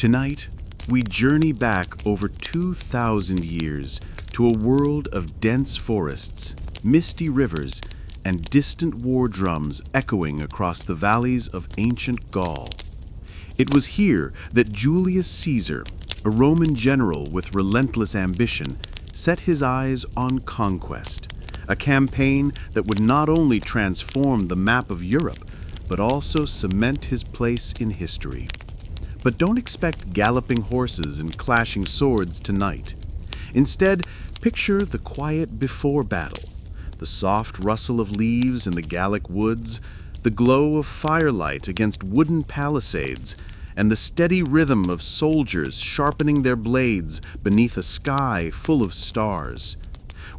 Tonight, we journey back over 2,000 years to a world of dense forests, misty rivers, and distant war drums echoing across the valleys of ancient Gaul. It was here that Julius Caesar, a Roman general with relentless ambition, set his eyes on conquest, a campaign that would not only transform the map of Europe, but also cement his place in history. But don't expect galloping horses and clashing swords tonight. Instead, picture the quiet before battle, the soft rustle of leaves in the Gallic woods, the glow of firelight against wooden palisades, and the steady rhythm of soldiers sharpening their blades beneath a sky full of stars.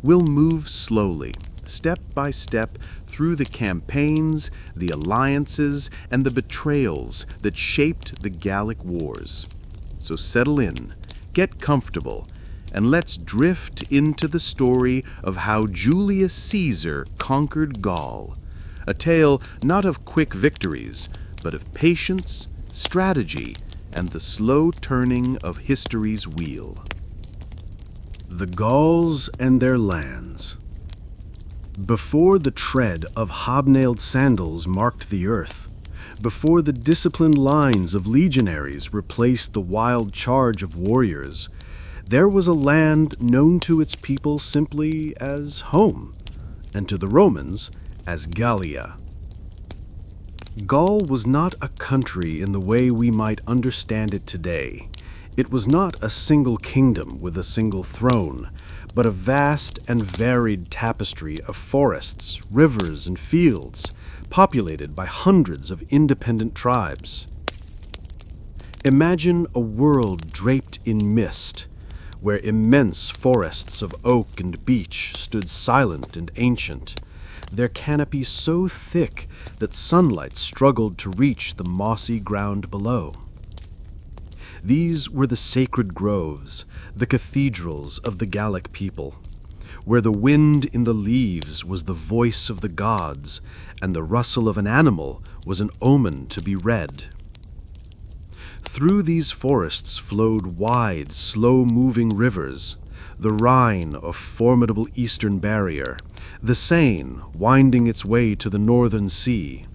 We'll move slowly, step by step, through the campaigns, the alliances, and the betrayals that shaped the Gallic Wars. So settle in, get comfortable, and let's drift into the story of how Julius Caesar conquered Gaul. A tale not of quick victories, but of patience, strategy, and the slow turning of history's wheel. The Gauls and their lands. Before the tread of hobnailed sandals marked the earth, before the disciplined lines of legionaries replaced the wild charge of warriors, there was a land known to its people simply as home, and to the Romans as Gallia. Gaul was not a country in the way we might understand it today. It was not a single kingdom with a single throne, but a vast and varied tapestry of forests, rivers, and fields, populated by hundreds of independent tribes. Imagine a world draped in mist, where immense forests of oak and beech stood silent and ancient, their canopy so thick that sunlight struggled to reach the mossy ground below. These were the sacred groves, the cathedrals of the Gallic people, where the wind in the leaves was the voice of the gods, and the rustle of an animal was an omen to be read. Through these forests flowed wide, slow-moving rivers, the Rhine, a formidable eastern barrier, the Seine, winding its way to the northern sea,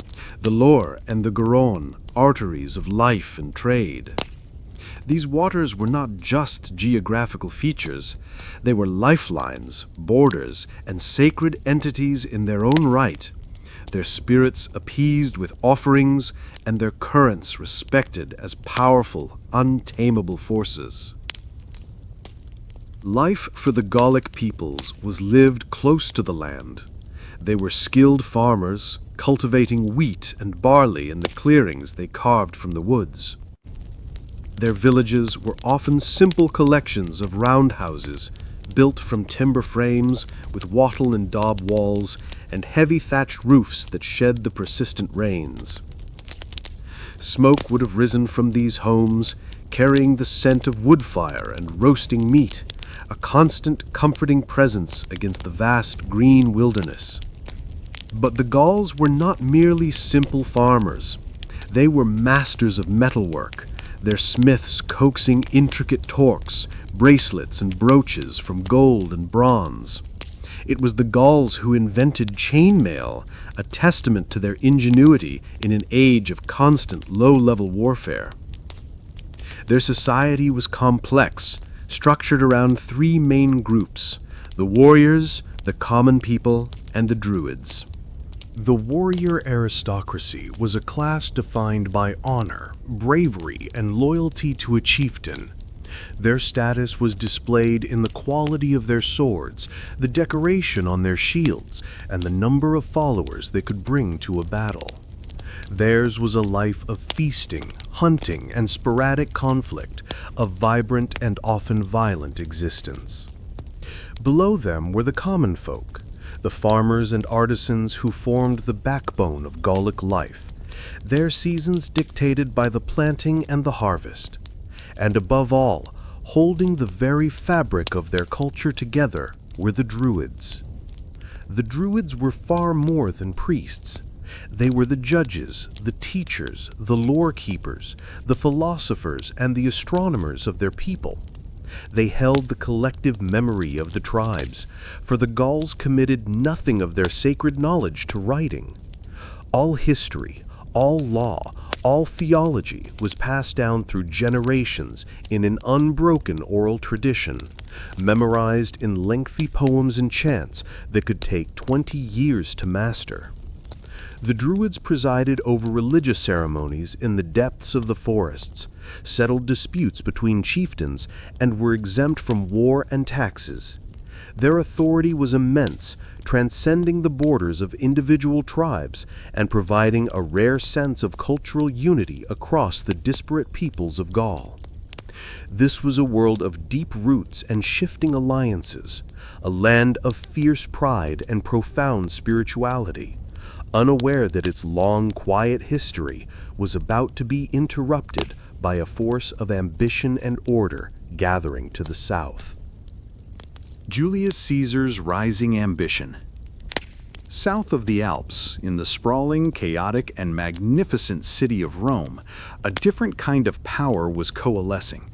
the Loire and the Garonne, arteries of life and trade. These waters were not just geographical features, they were lifelines, borders, and sacred entities in their own right, their spirits appeased with offerings, and their currents respected as powerful, untamable forces. Life for the Gallic peoples was lived close to the land. They were skilled farmers, cultivating wheat and barley in the clearings they carved from the woods. Their villages were often simple collections of roundhouses, built from timber frames with wattle and daub walls and heavy thatched roofs that shed the persistent rains. Smoke would have risen from these homes, carrying the scent of wood fire and roasting meat, a constant comforting presence against the vast green wilderness. But the Gauls were not merely simple farmers. They were masters of metalwork, their smiths coaxing intricate torques, bracelets, and brooches from gold and bronze. It was the Gauls who invented chainmail, a testament to their ingenuity in an age of constant low-level warfare. Their society was complex, structured around three main groups: the warriors, the common people, and the druids. The warrior aristocracy was a class defined by honor, bravery, and loyalty to a chieftain. Their status was displayed in the quality of their swords, the decoration on their shields, and the number of followers they could bring to a battle. Theirs was a life of feasting, hunting, and sporadic conflict, a vibrant and often violent existence. Below them were the common folk, the farmers and artisans who formed the backbone of Gallic life, their seasons dictated by the planting and the harvest, and above all, holding the very fabric of their culture together were the druids. The druids were far more than priests. They were the judges, the teachers, the lore keepers, the philosophers, and the astronomers of their people. They held the collective memory of the tribes, for the Gauls committed nothing of their sacred knowledge to writing. All history, all law, all theology was passed down through generations in an unbroken oral tradition, memorized in lengthy poems and chants that could take 20 years to master. The Druids presided over religious ceremonies in the depths of the forests, settled disputes between chieftains, and were exempt from war and taxes. Their authority was immense, transcending the borders of individual tribes and providing a rare sense of cultural unity across the disparate peoples of Gaul. This was a world of deep roots and shifting alliances, a land of fierce pride and profound spirituality, unaware that its long, quiet history was about to be interrupted by a force of ambition and order gathering to the south. Julius Caesar's rising ambition. South of the Alps, in the sprawling, chaotic, and magnificent city of Rome, a different kind of power was coalescing.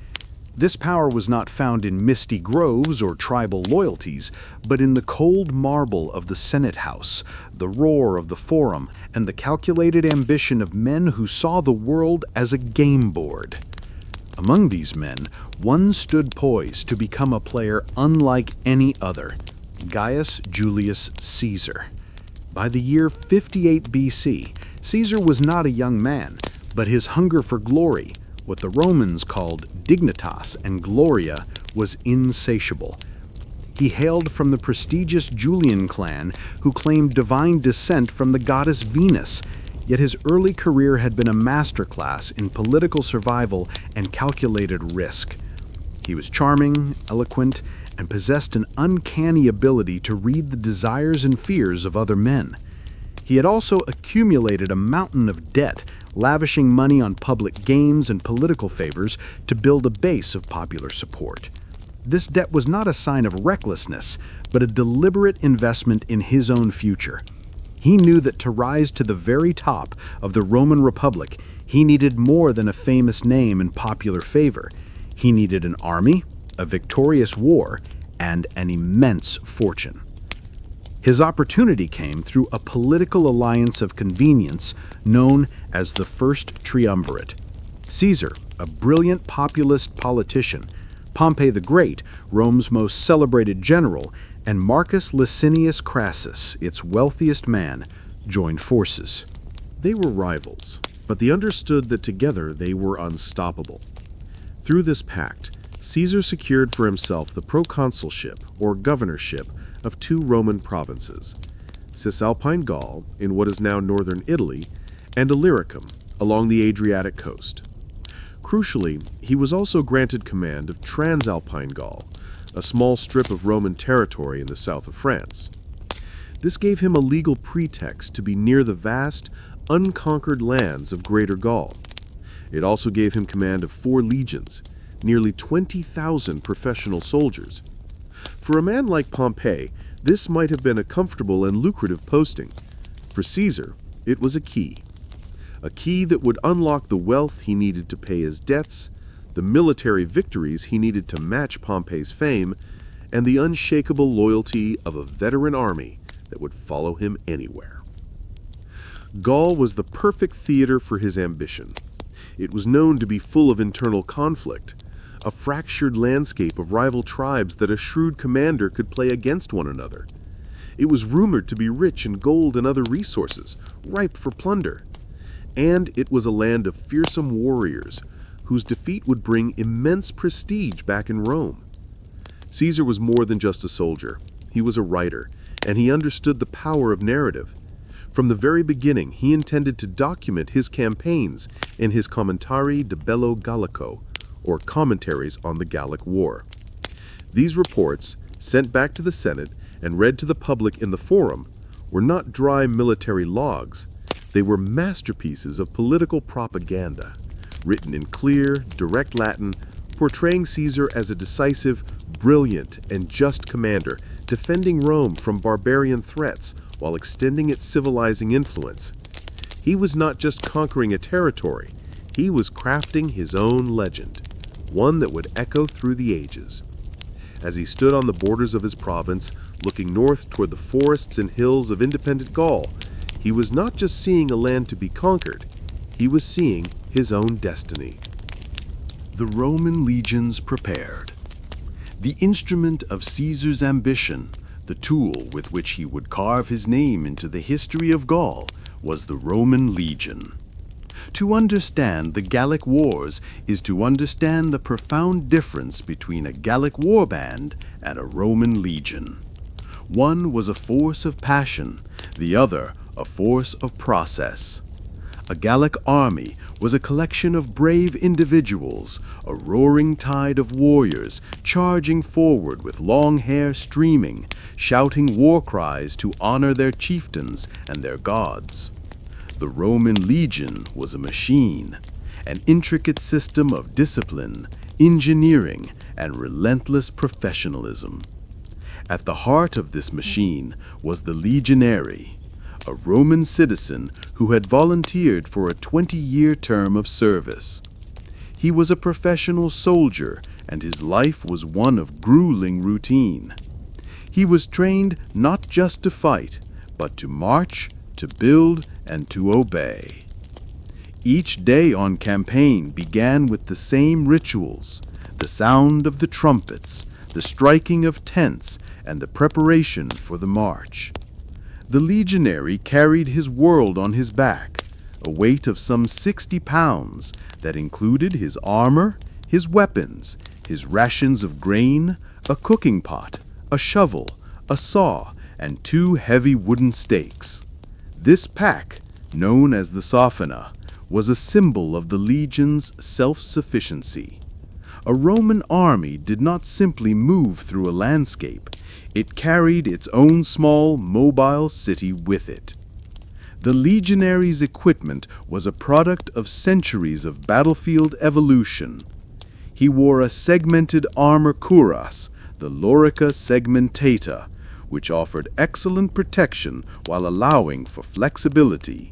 This power was not found in misty groves or tribal loyalties, but in the cold marble of the Senate House, the roar of the Forum, and the calculated ambition of men who saw the world as a game board. Among these men, one stood poised to become a player unlike any other, Gaius Julius Caesar. By the year 58 BC, Caesar was not a young man, but his hunger for glory, what the Romans called dignitas and gloria, was insatiable. He hailed from the prestigious Julian clan, who claimed divine descent from the goddess Venus, yet his early career had been a masterclass in political survival and calculated risk. He was charming, eloquent, and possessed an uncanny ability to read the desires and fears of other men. He had also accumulated a mountain of debt, lavishing money on public games and political favors to build a base of popular support. This debt was not a sign of recklessness, but a deliberate investment in his own future. He knew that to rise to the very top of the Roman Republic, he needed more than a famous name and popular favor. He needed an army, a victorious war, and an immense fortune. His opportunity came through a political alliance of convenience known as the First Triumvirate. Caesar, a brilliant populist politician, Pompey the Great, Rome's most celebrated general, and Marcus Licinius Crassus, its wealthiest man, joined forces. They were rivals, but they understood that together they were unstoppable. Through this pact, Caesar secured for himself the proconsulship, or governorship, of two Roman provinces, Cisalpine Gaul, in what is now northern Italy, and Illyricum, along the Adriatic coast. Crucially, he was also granted command of Transalpine Gaul, a small strip of Roman territory in the south of France. This gave him a legal pretext to be near the vast, unconquered lands of Greater Gaul. It also gave him command of 4 legions, nearly 20,000 professional soldiers. For a man like Pompey, this might have been a comfortable and lucrative posting. For Caesar, it was a key that would unlock the wealth he needed to pay his debts, the military victories he needed to match Pompey's fame, and the unshakable loyalty of a veteran army that would follow him anywhere. Gaul was the perfect theater for his ambition. It was known to be full of internal conflict, a fractured landscape of rival tribes that a shrewd commander could play against one another. It was rumored to be rich in gold and other resources, ripe for plunder. And it was a land of fearsome warriors, whose defeat would bring immense prestige back in Rome. Caesar was more than just a soldier. He was a writer, and he understood the power of narrative. From the very beginning, he intended to document his campaigns in his Commentari de Bello Gallico, or Commentaries on the Gallic War. These reports, sent back to the Senate and read to the public in the Forum, were not dry military logs. They were masterpieces of political propaganda, written in clear, direct Latin, portraying Caesar as a decisive, brilliant, and just commander, defending Rome from barbarian threats while extending its civilizing influence. He was not just conquering a territory, he was crafting his own legend, one that would echo through the ages. As he stood on the borders of his province, looking north toward the forests and hills of independent Gaul, he was not just seeing a land to be conquered, he was seeing his own destiny. The Roman legions prepared. The instrument of Caesar's ambition, the tool with which he would carve his name into the history of Gaul, was the Roman legion. To understand the Gallic Wars is to understand the profound difference between a Gallic warband and a Roman legion. One was a force of passion, the other a force of process. A Gallic army was a collection of brave individuals, a roaring tide of warriors charging forward with long hair streaming, shouting war cries to honor their chieftains and their gods. The Roman legion was a machine, an intricate system of discipline, engineering, and relentless professionalism. At the heart of this machine was the legionary, a Roman citizen who had volunteered for a 20-year term of service. He was a professional soldier, and his life was one of grueling routine. He was trained not just to fight, but to march, to build, and to obey. Each day on campaign began with the same rituals, the sound of the trumpets, the striking of tents, and the preparation for the march. The legionary carried his world on his back, a weight of some 60 pounds that included his armor, his weapons, his rations of grain, a cooking pot, a shovel, a saw, and 2 heavy wooden stakes. This pack, known as the sophina, was a symbol of the legion's self-sufficiency. A Roman army did not simply move through a landscape. It carried its own small, mobile city with it. The legionary's equipment was a product of centuries of battlefield evolution. He wore a segmented armor cuirass, the lorica segmentata, which offered excellent protection while allowing for flexibility.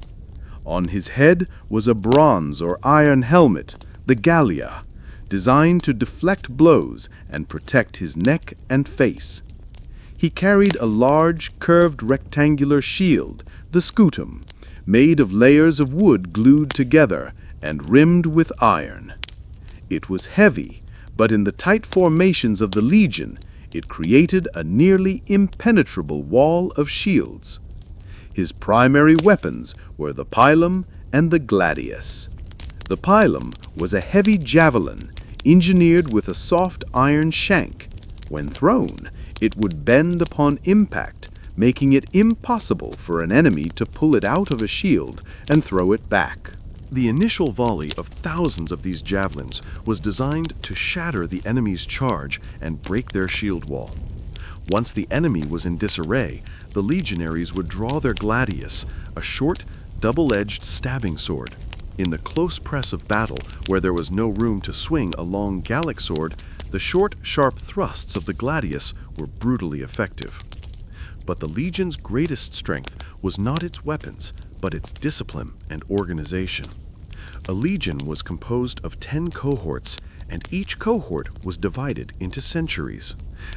On his head was a bronze or iron helmet, the gallia, designed to deflect blows and protect his neck and face. He carried a large, curved rectangular shield, the scutum, made of layers of wood glued together and rimmed with iron. It was heavy, but in the tight formations of the legion, it created a nearly impenetrable wall of shields. His primary weapons were the pilum and the gladius. The pilum was a heavy javelin, engineered with a soft iron shank. When thrown, it would bend upon impact, making it impossible for an enemy to pull it out of a shield and throw it back. The initial volley of thousands of these javelins was designed to shatter the enemy's charge and break their shield wall. Once the enemy was in disarray, the legionaries would draw their gladius, a short, double-edged stabbing sword. In the close press of battle, where there was no room to swing a long Gallic sword, the short, sharp thrusts of the gladius were brutally effective. But the legion's greatest strength was not its weapons, but its discipline and organization. A legion was composed of 10 cohorts, and each cohort was divided into centuries.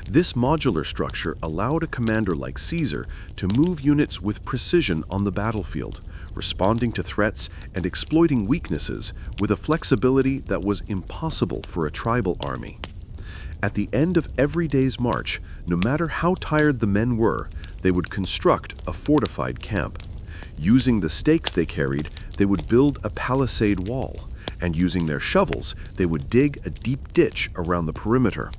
This modular structure allowed a commander like Caesar to move units with precision on the battlefield, responding to threats and exploiting weaknesses with a flexibility that was impossible for a tribal army. At the end of every day's march, no matter how tired the men were, they would construct a fortified camp. Using the stakes they carried, they would build a palisade wall, and using their shovels, they would dig a deep ditch around the perimeter.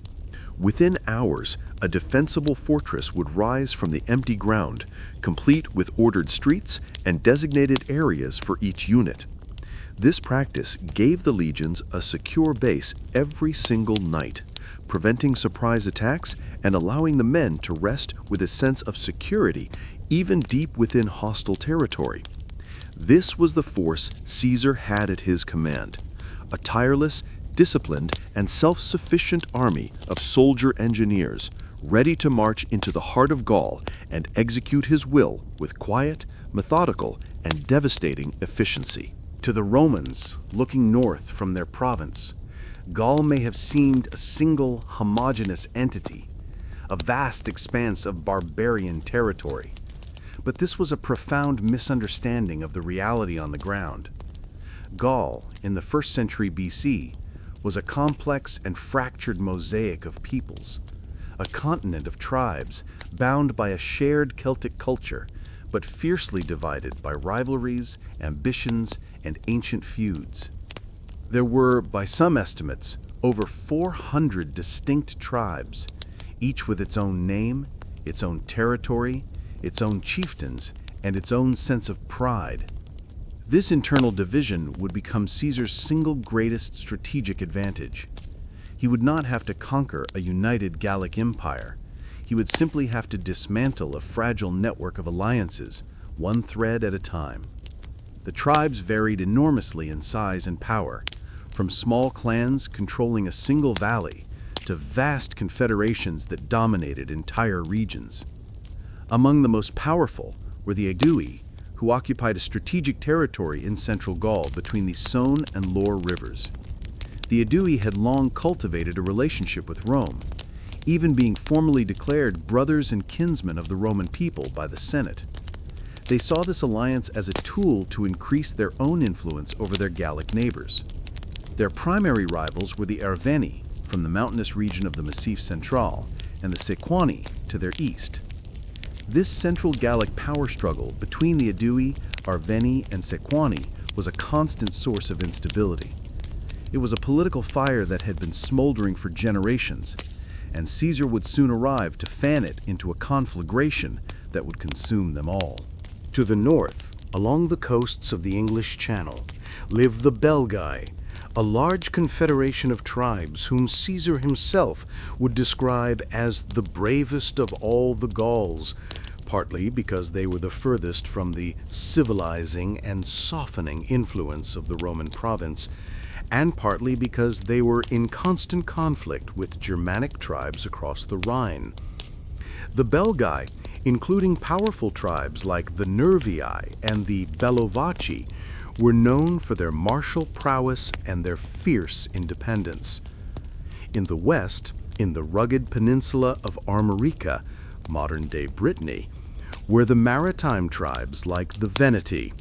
Within hours, a defensible fortress would rise from the empty ground, complete with ordered streets and designated areas for each unit. This practice gave the legions a secure base every single night, preventing surprise attacks and allowing the men to rest with a sense of security even deep within hostile territory. This was the force Caesar had at his command, a tireless, disciplined, and self-sufficient army of soldier engineers, ready to march into the heart of Gaul and execute his will with quiet, methodical, and devastating efficiency. To the Romans, looking north from their province, Gaul may have seemed a single homogeneous entity, a vast expanse of barbarian territory. But this was a profound misunderstanding of the reality on the ground. Gaul, in the 1st century BC, was a complex and fractured mosaic of peoples, a continent of tribes bound by a shared Celtic culture, but fiercely divided by rivalries, ambitions, and ancient feuds. There were, by some estimates, over 400 distinct tribes, each with its own name, its own territory, its own chieftains, and its own sense of pride. This internal division would become Caesar's single greatest strategic advantage. He would not have to conquer a united Gallic empire. He would simply have to dismantle a fragile network of alliances, one thread at a time. The tribes varied enormously in size and power, from small clans controlling a single valley to vast confederations that dominated entire regions. Among the most powerful were the Aedui, who occupied a strategic territory in central Gaul between the Saône and Loire rivers. The Aedui had long cultivated a relationship with Rome, even being formally declared brothers and kinsmen of the Roman people by the Senate. They saw this alliance as a tool to increase their own influence over their Gallic neighbors. Their primary rivals were the Arverni, from the mountainous region of the Massif Central, and the Sequani to their east. This central Gallic power struggle between the Aedui, Arverni, and Sequani was a constant source of instability. It was a political fire that had been smoldering for generations, and Caesar would soon arrive to fan it into a conflagration that would consume them all. To the north, along the coasts of the English Channel, lived the Belgae, a large confederation of tribes whom Caesar himself would describe as the bravest of all the Gauls, partly because they were the furthest from the civilizing and softening influence of the Roman province, and partly because they were in constant conflict with Germanic tribes across the Rhine. The Belgae, including powerful tribes like the Nervii and the Bellovaci, were known for their martial prowess and their fierce independence. In the west, in the rugged peninsula of Armorica, modern-day Brittany, were the maritime tribes like the Veneti.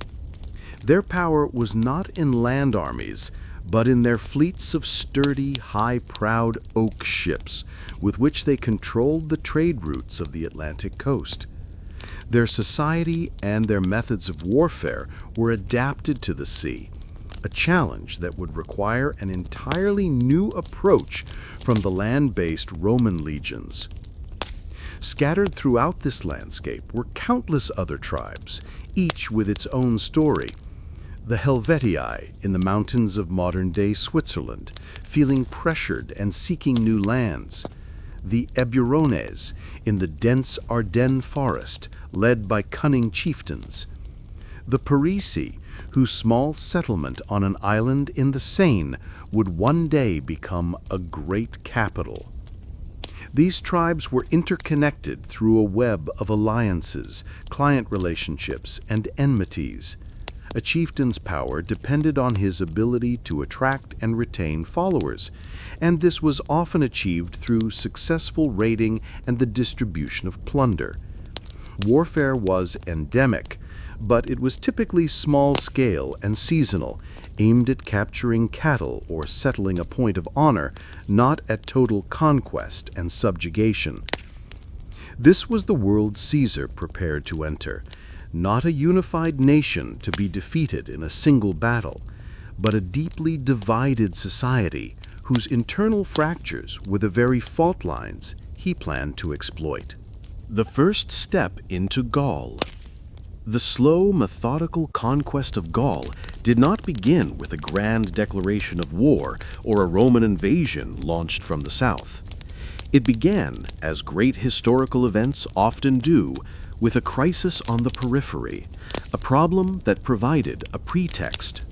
Their power was not in land armies, but in their fleets of sturdy, high-prowed oak ships, with which they controlled the trade routes of the Atlantic coast. Their society and their methods of warfare were adapted to the sea, a challenge that would require an entirely new approach from the land-based Roman legions. Scattered throughout this landscape were countless other tribes, each with its own story. The Helvetii in the mountains of modern-day Switzerland, feeling pressured and seeking new lands. The Eburones in the dense Ardennes forest, led by cunning chieftains. The Parisii, whose small settlement on an island in the Seine would one day become a great capital. These tribes were interconnected through a web of alliances, client relationships, and enmities. A chieftain's power depended on his ability to attract and retain followers, and this was often achieved through successful raiding and the distribution of plunder. Warfare was endemic, but it was typically small-scale and seasonal, aimed at capturing cattle or settling a point of honor, not at total conquest and subjugation. This was the world Caesar prepared to enter, not a unified nation to be defeated in a single battle, but a deeply divided society whose internal fractures were the very fault lines he planned to exploit. The first step into Gaul. The slow, methodical conquest of Gaul did not begin with a grand declaration of war or a Roman invasion launched from the south. It began, as great historical events often do, with a crisis on the periphery, a problem that provided a pretext.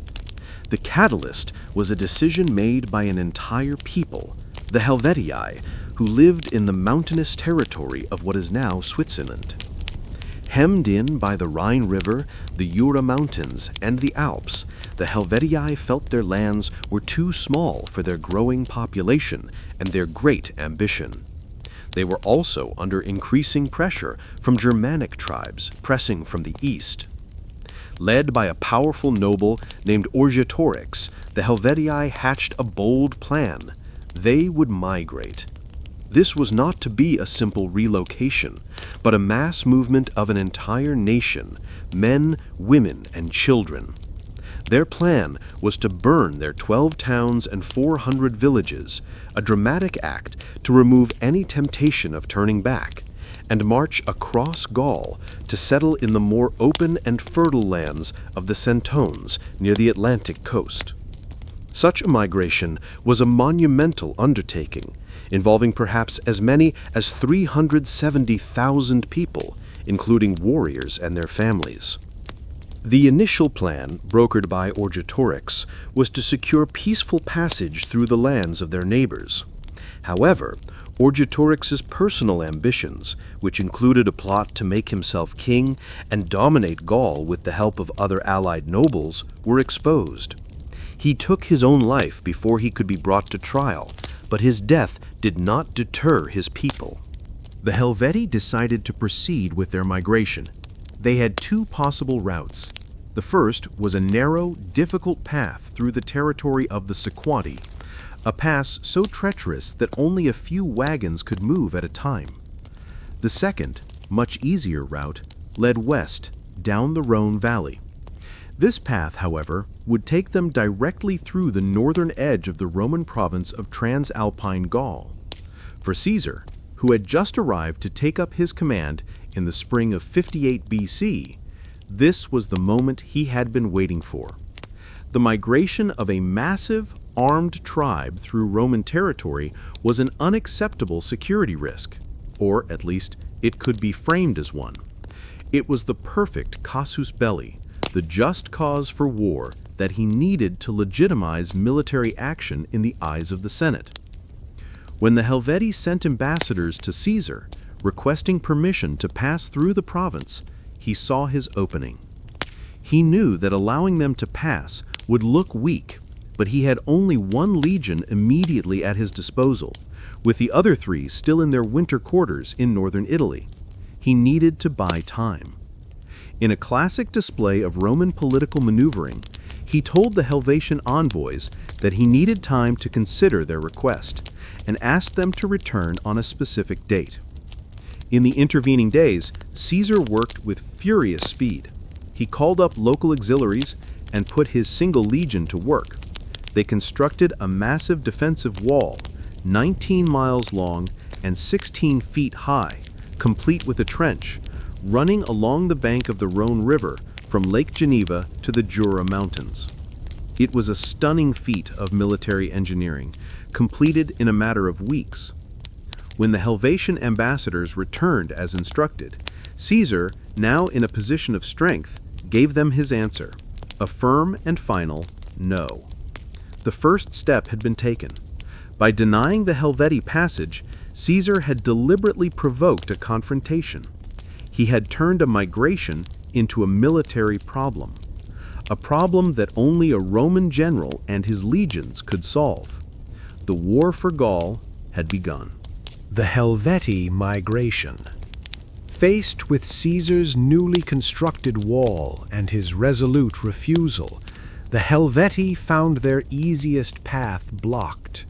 The catalyst was a decision made by an entire people, the Helvetii, who lived in the mountainous territory of what is now Switzerland. Hemmed in by the Rhine River, the Jura Mountains, and the Alps, the Helvetii felt their lands were too small for their growing population and their great ambition. They were also under increasing pressure from Germanic tribes pressing from the east. Led by a powerful noble named Orgetorix, the Helvetii hatched a bold plan. They would migrate. This was not to be a simple relocation, but a mass movement of an entire nation, men, women, and children. Their plan was to burn their 12 towns and 400 villages, a dramatic act to remove any temptation of turning back, and march across Gaul to settle in the more open and fertile lands of the Sentones near the Atlantic coast. Such a migration was a monumental undertaking, involving perhaps as many as 370,000 people, including warriors and their families. The initial plan, brokered by Orgetorix, was to secure peaceful passage through the lands of their neighbors. However, Orgetorix's personal ambitions, which included a plot to make himself king and dominate Gaul with the help of other allied nobles, were exposed. He took his own life before he could be brought to trial, but his death did not deter his people. The Helvetii decided to proceed with their migration. They had two possible routes. The first was a narrow, difficult path through the territory of the Sequani, a pass so treacherous that only a few wagons could move at a time. The second, much easier route, led west, down the Rhone Valley. This path, however, would take them directly through the northern edge of the Roman province of Transalpine Gaul. For Caesar, who had just arrived to take up his command in the spring of 58 BC, this was the moment he had been waiting for. The migration of a massive, armed tribe through Roman territory was an unacceptable security risk, or at least it could be framed as one. It was the perfect casus belli, the just cause for war that he needed to legitimize military action in the eyes of the Senate. When the Helvetii sent ambassadors to Caesar, requesting permission to pass through the province, he saw his opening. He knew that allowing them to pass would look weak, but he had only one legion immediately at his disposal, with the other three still in their winter quarters in northern Italy. He needed to buy time. In a classic display of Roman political maneuvering, he told the Helvetian envoys that he needed time to consider their request, and asked them to return on a specific date. In the intervening days, Caesar worked with furious speed. He called up local auxiliaries and put his single legion to work. They constructed a massive defensive wall, 19 miles long and 16 feet high, complete with a trench, running along the bank of the Rhone River from Lake Geneva to the Jura Mountains. It was a stunning feat of military engineering, completed in a matter of weeks. When the Helvetian ambassadors returned as instructed, Caesar, now in a position of strength, gave them his answer, a firm and final no. The first step had been taken. By denying the Helvetii passage, Caesar had deliberately provoked a confrontation. He had turned a migration into a military problem, a problem that only a Roman general and his legions could solve. The war for Gaul had begun. The Helvetii migration. Faced with Caesar's newly constructed wall and his resolute refusal, the Helvetii found their easiest path blocked.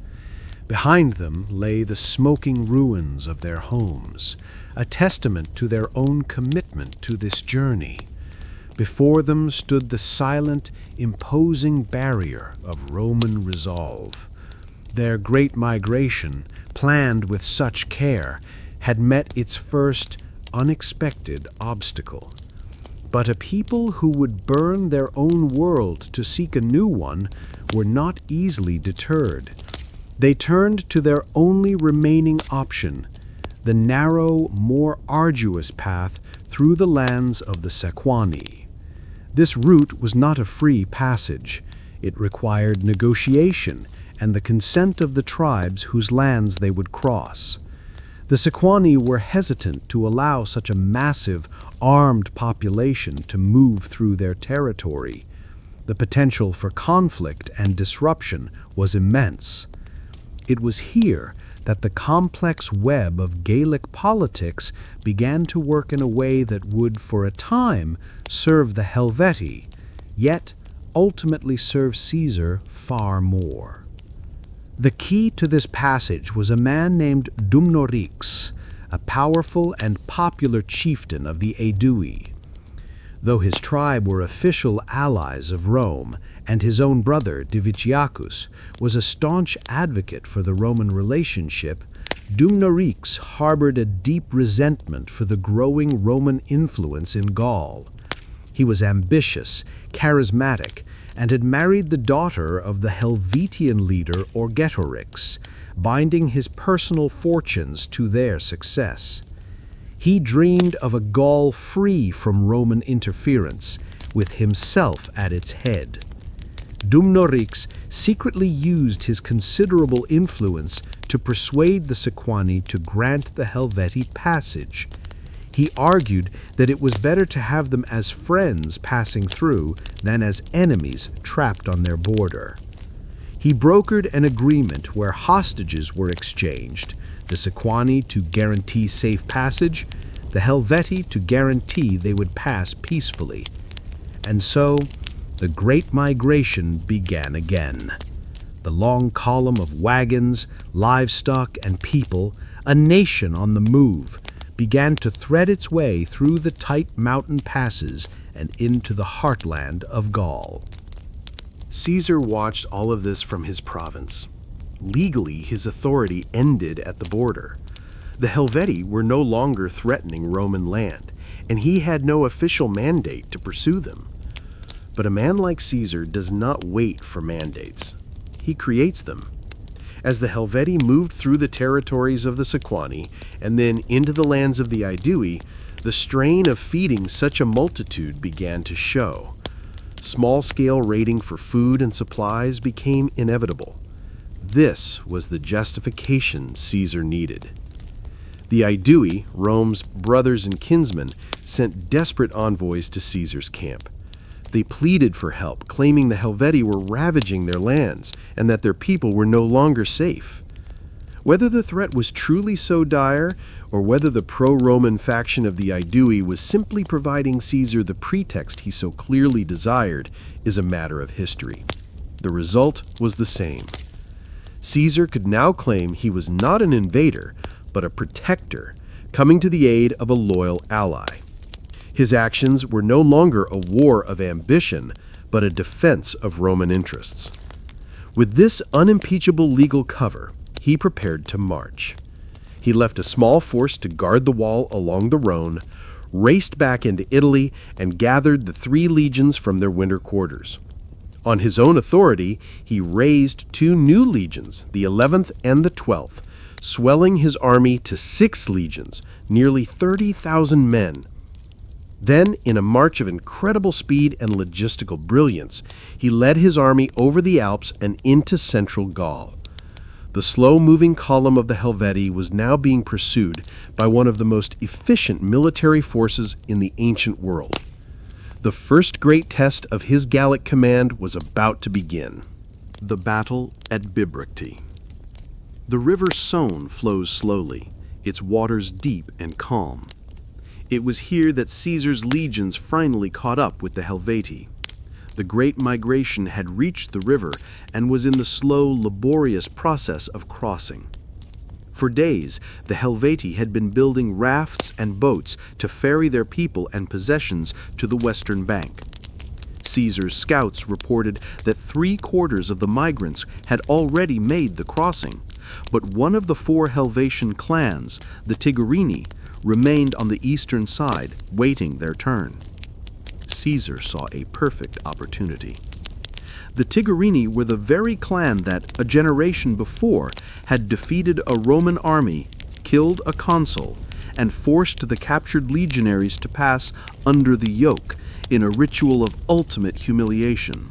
Behind them lay the smoking ruins of their homes, a testament to their own commitment to this journey. Before them stood the silent, imposing barrier of Roman resolve. Their great migration, planned with such care, had met its first unexpected obstacle. But a people who would burn their own world to seek a new one were not easily deterred. They turned to their only remaining option, the narrow, more arduous path through the lands of the Sequani. This route was not a free passage. It required negotiation and the consent of the tribes whose lands they would cross. The Sequani were hesitant to allow such a massive, armed population to move through their territory. The potential for conflict and disruption was immense. It was here that the complex web of Gallic politics began to work in a way that would, for a time, serve the Helvetii, yet ultimately serve Caesar far more. The key to this passage was a man named Dumnorix, a powerful and popular chieftain of the Aedui. Though his tribe were official allies of Rome, and his own brother, Diviciacus, was a staunch advocate for the Roman relationship, Dumnorix harbored a deep resentment for the growing Roman influence in Gaul. He was ambitious, charismatic, and had married the daughter of the Helvetian leader Orgetorix, binding his personal fortunes to their success. He dreamed of a Gaul free from Roman interference, with himself at its head. Dumnorix secretly used his considerable influence to persuade the Sequani to grant the Helvetii passage. He argued that it was better to have them as friends passing through than as enemies trapped on their border. He brokered an agreement where hostages were exchanged, the Sequani to guarantee safe passage, the Helvetii to guarantee they would pass peacefully. And so, the Great Migration began again. The long column of wagons, livestock, and people, a nation on the move, began to thread its way through the tight mountain passes and into the heartland of Gaul. Caesar watched all of this from his province. Legally, his authority ended at the border. The Helvetii were no longer threatening Roman land, and he had no official mandate to pursue them. But a man like Caesar does not wait for mandates. He creates them. As the Helvetii moved through the territories of the Sequani and then into the lands of the Aedui, the strain of feeding such a multitude began to show. Small-scale raiding for food and supplies became inevitable. This was the justification Caesar needed. The Aedui, Rome's brothers and kinsmen, sent desperate envoys to Caesar's camp. They pleaded for help, claiming the Helvetii were ravaging their lands and that their people were no longer safe. Whether the threat was truly so dire, or whether the pro-Roman faction of the Aedui was simply providing Caesar the pretext he so clearly desired, is a matter of history. The result was the same. Caesar could now claim he was not an invader, but a protector, coming to the aid of a loyal ally. His actions were no longer a war of ambition, but a defense of Roman interests. With this unimpeachable legal cover, he prepared to march. He left a small force to guard the wall along the Rhone, raced back into Italy, and gathered the 3 legions from their winter quarters. On his own authority, he raised 2 new legions, the 11th and the 12th, swelling his army to 6 legions, nearly 30,000 men. Then, in a march of incredible speed and logistical brilliance, he led his army over the Alps and into central Gaul. The slow-moving column of the Helvetii was now being pursued by one of the most efficient military forces in the ancient world. The first great test of his Gallic command was about to begin. The battle at Bibracte. The river Saône flows slowly, its waters deep and calm. It was here that Caesar's legions finally caught up with the Helvetii. The Great Migration had reached the river and was in the slow, laborious process of crossing. For days, the Helvetii had been building rafts and boats to ferry their people and possessions to the western bank. Caesar's scouts reported that 3/4 of the migrants had already made the crossing, but one of the 4 Helvetian clans, the Tigurini, remained on the eastern side, waiting their turn. Caesar saw a perfect opportunity. The Tigurini were the very clan that, a generation before, had defeated a Roman army, killed a consul, and forced the captured legionaries to pass under the yoke in a ritual of ultimate humiliation.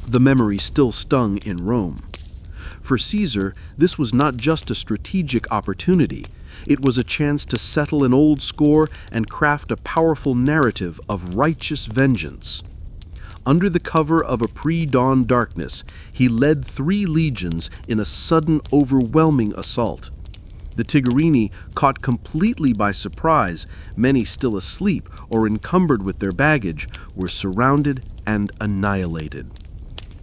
The memory still stung in Rome. For Caesar, this was not just a strategic opportunity, It was a chance to settle an old score and craft a powerful narrative of righteous vengeance. Under the cover of a pre-dawn darkness, he led 3 legions in a sudden, overwhelming assault. The Tigerini, caught completely by surprise, many still asleep or encumbered with their baggage, were surrounded and annihilated.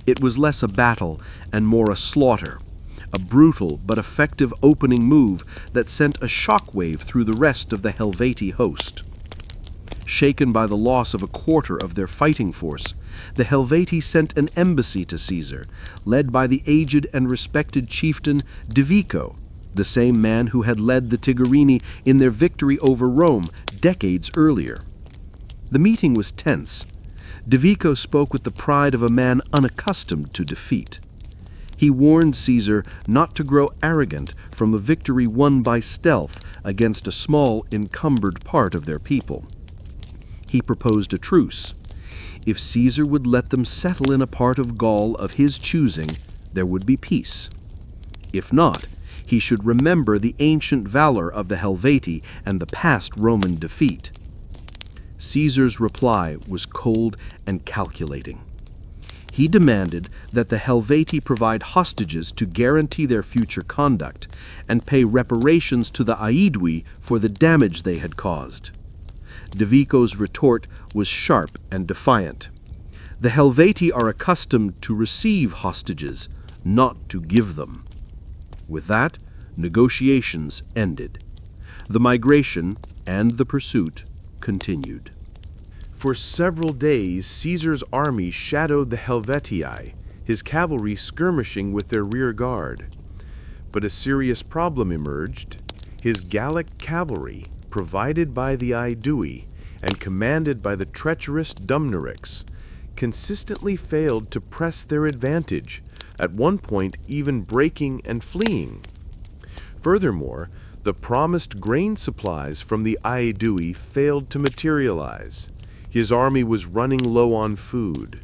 It was less a battle and more a slaughter, a brutal but effective opening move that sent a shockwave through the rest of the Helvetii host. Shaken by the loss of a quarter of their fighting force, the Helvetii sent an embassy to Caesar, led by the aged and respected chieftain Divico, the same man who had led the Tigerini in their victory over Rome decades earlier. The meeting was tense. Divico spoke with the pride of a man unaccustomed to defeat. He warned Caesar not to grow arrogant from a victory won by stealth against a small, encumbered part of their people. He proposed a truce. If Caesar would let them settle in a part of Gaul of his choosing, there would be peace. If not, he should remember the ancient valor of the Helvetii and the past Roman defeat. Caesar's reply was cold and calculating. He demanded that the Helvetii provide hostages to guarantee their future conduct and pay reparations to the Aedui for the damage they had caused. Divico's retort was sharp and defiant. The Helvetii are accustomed to receive hostages, not to give them. With that, negotiations ended. The migration and the pursuit continued. For several days, Caesar's army shadowed the Helvetii, his cavalry skirmishing with their rear guard. But a serious problem emerged. His Gallic cavalry, provided by the Aedui and commanded by the treacherous Dumnorix, consistently failed to press their advantage, at one point even breaking and fleeing. Furthermore, the promised grain supplies from the Aedui failed to materialize. His army was running low on food.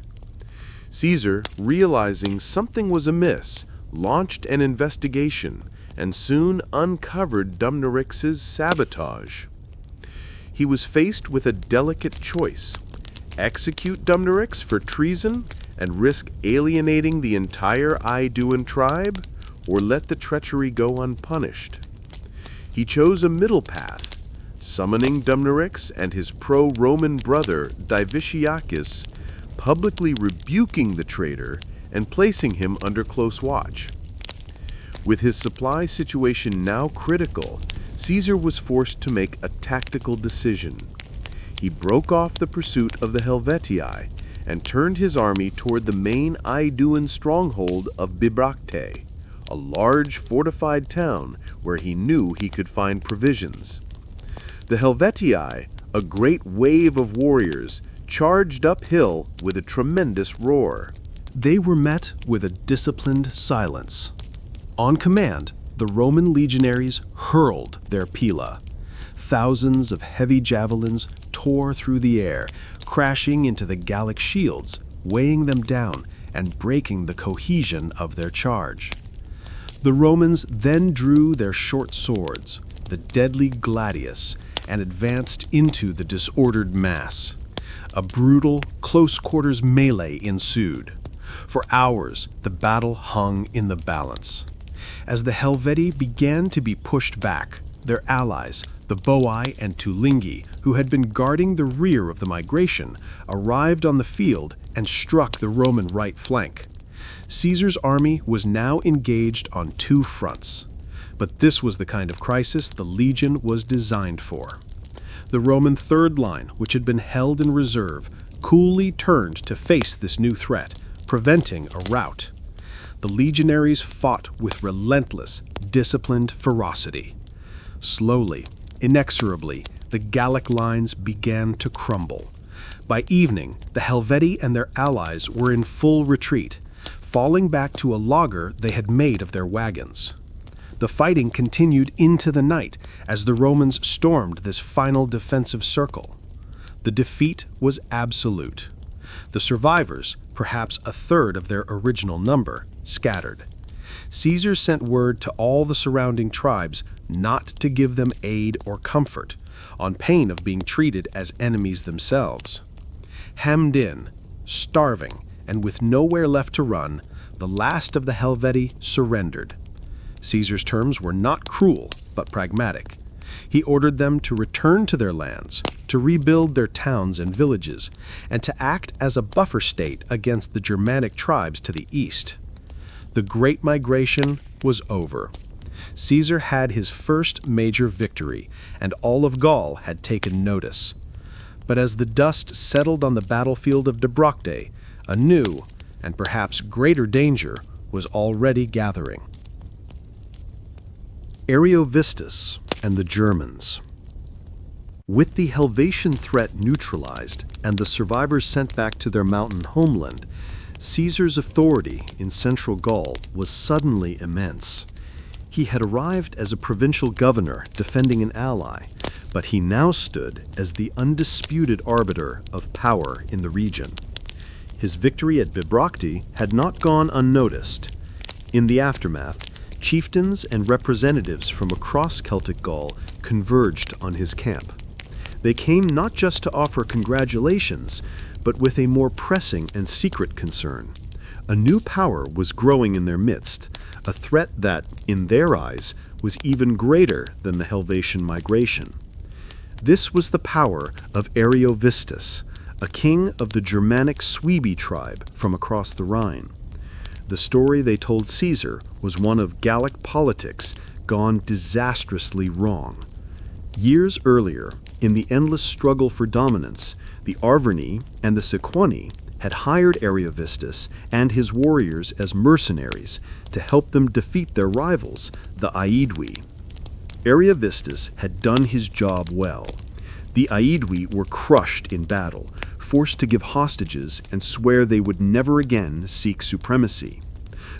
Caesar, realizing something was amiss, launched an investigation and soon uncovered Dumnorix's sabotage. He was faced with a delicate choice: execute Dumnorix for treason and risk alienating the entire Aeduan tribe, or let the treachery go unpunished. He chose a middle path, summoning Dumnorix and his pro-Roman brother Diviciacus, publicly rebuking the traitor and placing him under close watch. With his supply situation now critical, Caesar was forced to make a tactical decision. He broke off the pursuit of the Helvetii and turned his army toward the main Aeduan stronghold of Bibracte, a large fortified town where he knew he could find provisions. The Helvetii, a great wave of warriors, charged uphill with a tremendous roar. They were met with a disciplined silence. On command, the Roman legionaries hurled their pila. Thousands of heavy javelins tore through the air, crashing into the Gallic shields, weighing them down and breaking the cohesion of their charge. The Romans then drew their short swords, the deadly gladius, and advanced into the disordered mass. A brutal, close-quarters melee ensued. For hours, the battle hung in the balance. As the Helvetii began to be pushed back, their allies, the Boii and Tulingi, who had been guarding the rear of the migration, arrived on the field and struck the Roman right flank. Caesar's army was now engaged on 2 fronts. But this was the kind of crisis the legion was designed for. The Roman third line, which had been held in reserve, coolly turned to face this new threat, preventing a rout. The legionaries fought with relentless, disciplined ferocity. Slowly, inexorably, the Gallic lines began to crumble. By evening, the Helvetii and their allies were in full retreat, falling back to a laager they had made of their wagons. The fighting continued into the night as the Romans stormed this final defensive circle. The defeat was absolute. The survivors, perhaps a third of their original number, scattered. Caesar sent word to all the surrounding tribes not to give them aid or comfort, on pain of being treated as enemies themselves. Hemmed in, starving, and with nowhere left to run, the last of the Helvetii surrendered. Caesar's terms were not cruel, but pragmatic. He ordered them to return to their lands, to rebuild their towns and villages, and to act as a buffer state against the Germanic tribes to the east. The Great Migration was over. Caesar had his first major victory, and all of Gaul had taken notice. But as the dust settled on the battlefield of Debrocte, a new, and perhaps greater danger was already gathering. Ariovistus and the Germans. With the Helvetian threat neutralized and the survivors sent back to their mountain homeland, Caesar's authority in central Gaul was suddenly immense. He had arrived as a provincial governor defending an ally, but he now stood as the undisputed arbiter of power in the region. His victory at Bibracte had not gone unnoticed. In the aftermath, chieftains and representatives from across Celtic Gaul converged on his camp. They came not just to offer congratulations, but with a more pressing and secret concern. A new power was growing in their midst, a threat that, in their eyes, was even greater than the Helvetian migration. This was the power of Ariovistus, a king of the Germanic Suebi tribe from across the Rhine. The story they told Caesar was one of Gallic politics gone disastrously wrong. Years earlier, in the endless struggle for dominance, the Arverni and the Sequani had hired Ariovistus and his warriors as mercenaries to help them defeat their rivals, the Aedui. Ariovistus had done his job well. The Aedui were crushed in battle, forced to give hostages and swear they would never again seek supremacy.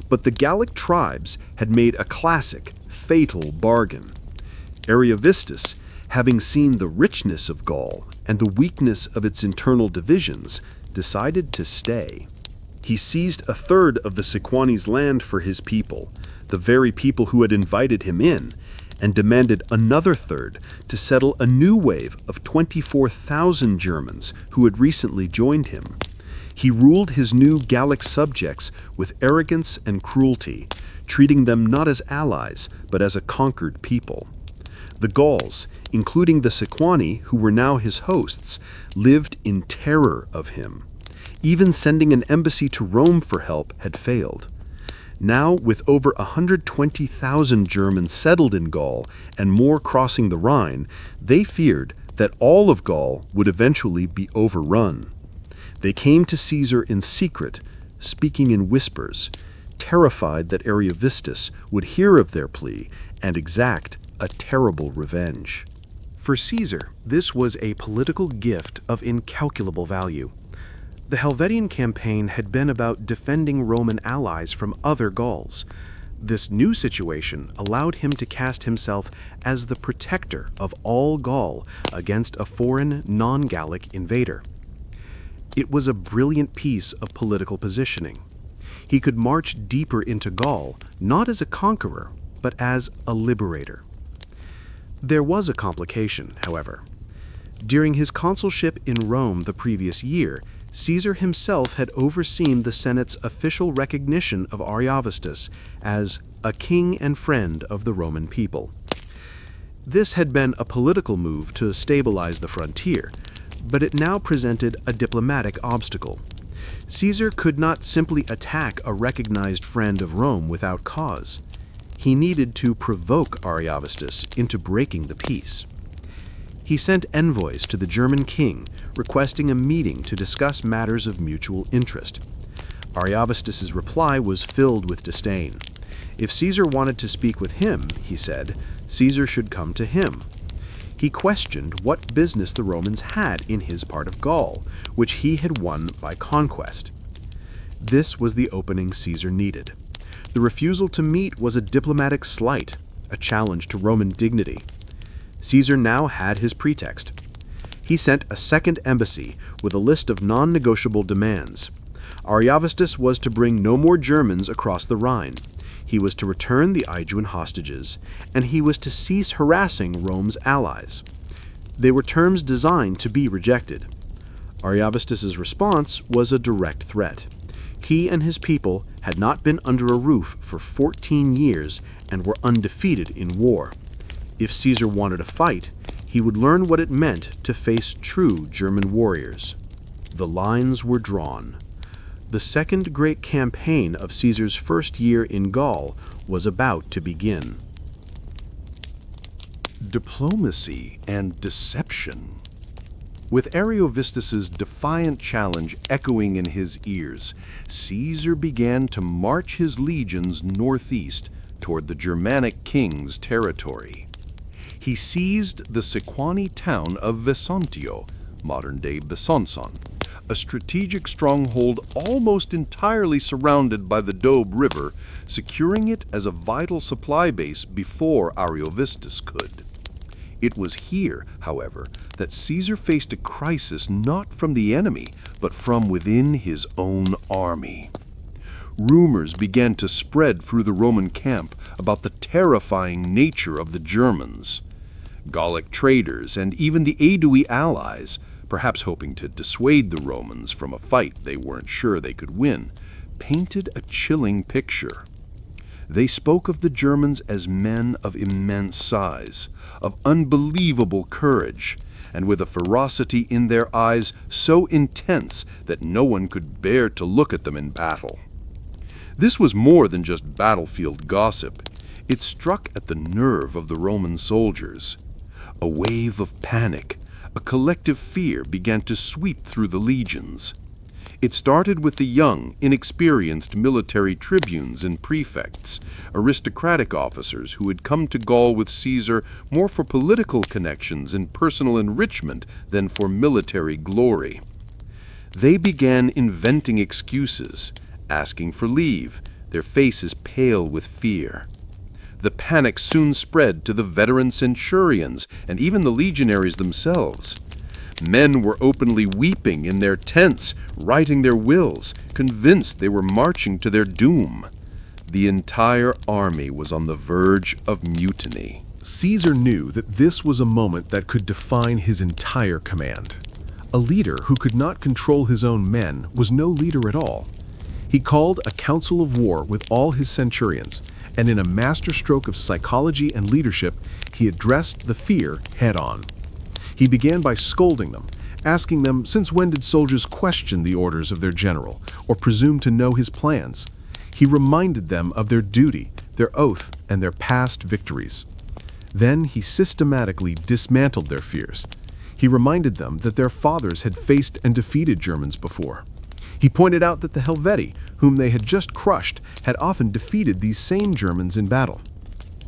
But the Gallic tribes had made a classic, fatal bargain. Ariovistus, having seen the richness of Gaul and the weakness of its internal divisions, decided to stay. He seized a third of the Sequani's land for his people, the very people who had invited him in, and demanded another third to settle a new wave of 24,000 Germans who had recently joined him. He ruled his new Gallic subjects with arrogance and cruelty, treating them not as allies, but as a conquered people. The Gauls, including the Sequani, who were now his hosts, lived in terror of him. Even sending an embassy to Rome for help had failed. Now, with over 120,000 Germans settled in Gaul and more crossing the Rhine, they feared that all of Gaul would eventually be overrun. They came to Caesar in secret, speaking in whispers, terrified that Ariovistus would hear of their plea and exact a terrible revenge. For Caesar, this was a political gift of incalculable value. The Helvetian campaign had been about defending Roman allies from other Gauls. This new situation allowed him to cast himself as the protector of all Gaul against a foreign, non-Gallic invader. It was a brilliant piece of political positioning. He could march deeper into Gaul, not as a conqueror, but as a liberator. There was a complication, however. During his consulship in Rome the previous year, Caesar himself had overseen the Senate's official recognition of Ariovistus as a king and friend of the Roman people. This had been a political move to stabilize the frontier, but it now presented a diplomatic obstacle. Caesar could not simply attack a recognized friend of Rome without cause. He needed to provoke Ariovistus into breaking the peace. He sent envoys to the German king, requesting a meeting to discuss matters of mutual interest. Ariovistus's reply was filled with disdain. If Caesar wanted to speak with him, he said, Caesar should come to him. He questioned what business the Romans had in his part of Gaul, which he had won by conquest. This was the opening Caesar needed. The refusal to meet was a diplomatic slight, a challenge to Roman dignity. Caesar now had his pretext. He sent a second embassy with a list of non-negotiable demands. Ariovistus was to bring no more Germans across the Rhine. He was to return the Aeduan hostages, and he was to cease harassing Rome's allies. They were terms designed to be rejected. Ariovistus's response was a direct threat. He and his people had not been under a roof for 14 years and were undefeated in war. If Caesar wanted a fight, he would learn what it meant to face true German warriors. The lines were drawn. The second great campaign of Caesar's first year in Gaul was about to begin. Diplomacy and deception. With Ariovistus's defiant challenge echoing in his ears, Caesar began to march his legions northeast toward the Germanic king's territory. He seized the Sequani town of Vesontio, modern-day Besançon, a strategic stronghold almost entirely surrounded by the Dobe River, securing it as a vital supply base before Ariovistus could. It was here, however, that Caesar faced a crisis not from the enemy, but from within his own army. Rumors began to spread through the Roman camp about the terrifying nature of the Germans. Gallic traders and even the Aedui allies, perhaps hoping to dissuade the Romans from a fight they weren't sure they could win, painted a chilling picture. They spoke of the Germans as men of immense size, of unbelievable courage, and with a ferocity in their eyes so intense that no one could bear to look at them in battle. This was more than just battlefield gossip. It struck at the nerve of the Roman soldiers. A wave of panic, a collective fear began to sweep through the legions. It started with the young, inexperienced military tribunes and prefects, aristocratic officers who had come to Gaul with Caesar more for political connections and personal enrichment than for military glory. They began inventing excuses, asking for leave, their faces pale with fear. The panic soon spread to the veteran centurions and even the legionaries themselves. Men were openly weeping in their tents, writing their wills, convinced they were marching to their doom. The entire army was on the verge of mutiny. Caesar knew that this was a moment that could define his entire command. A leader who could not control his own men was no leader at all. He called a council of war with all his centurions, and in a masterstroke of psychology and leadership, he addressed the fear head-on. He began by scolding them, asking them since when did soldiers question the orders of their general or presume to know his plans. He reminded them of their duty, their oath, and their past victories. Then he systematically dismantled their fears. He reminded them that their fathers had faced and defeated Germans before. He pointed out that the Helvetii, whom they had just crushed, had often defeated these same Germans in battle.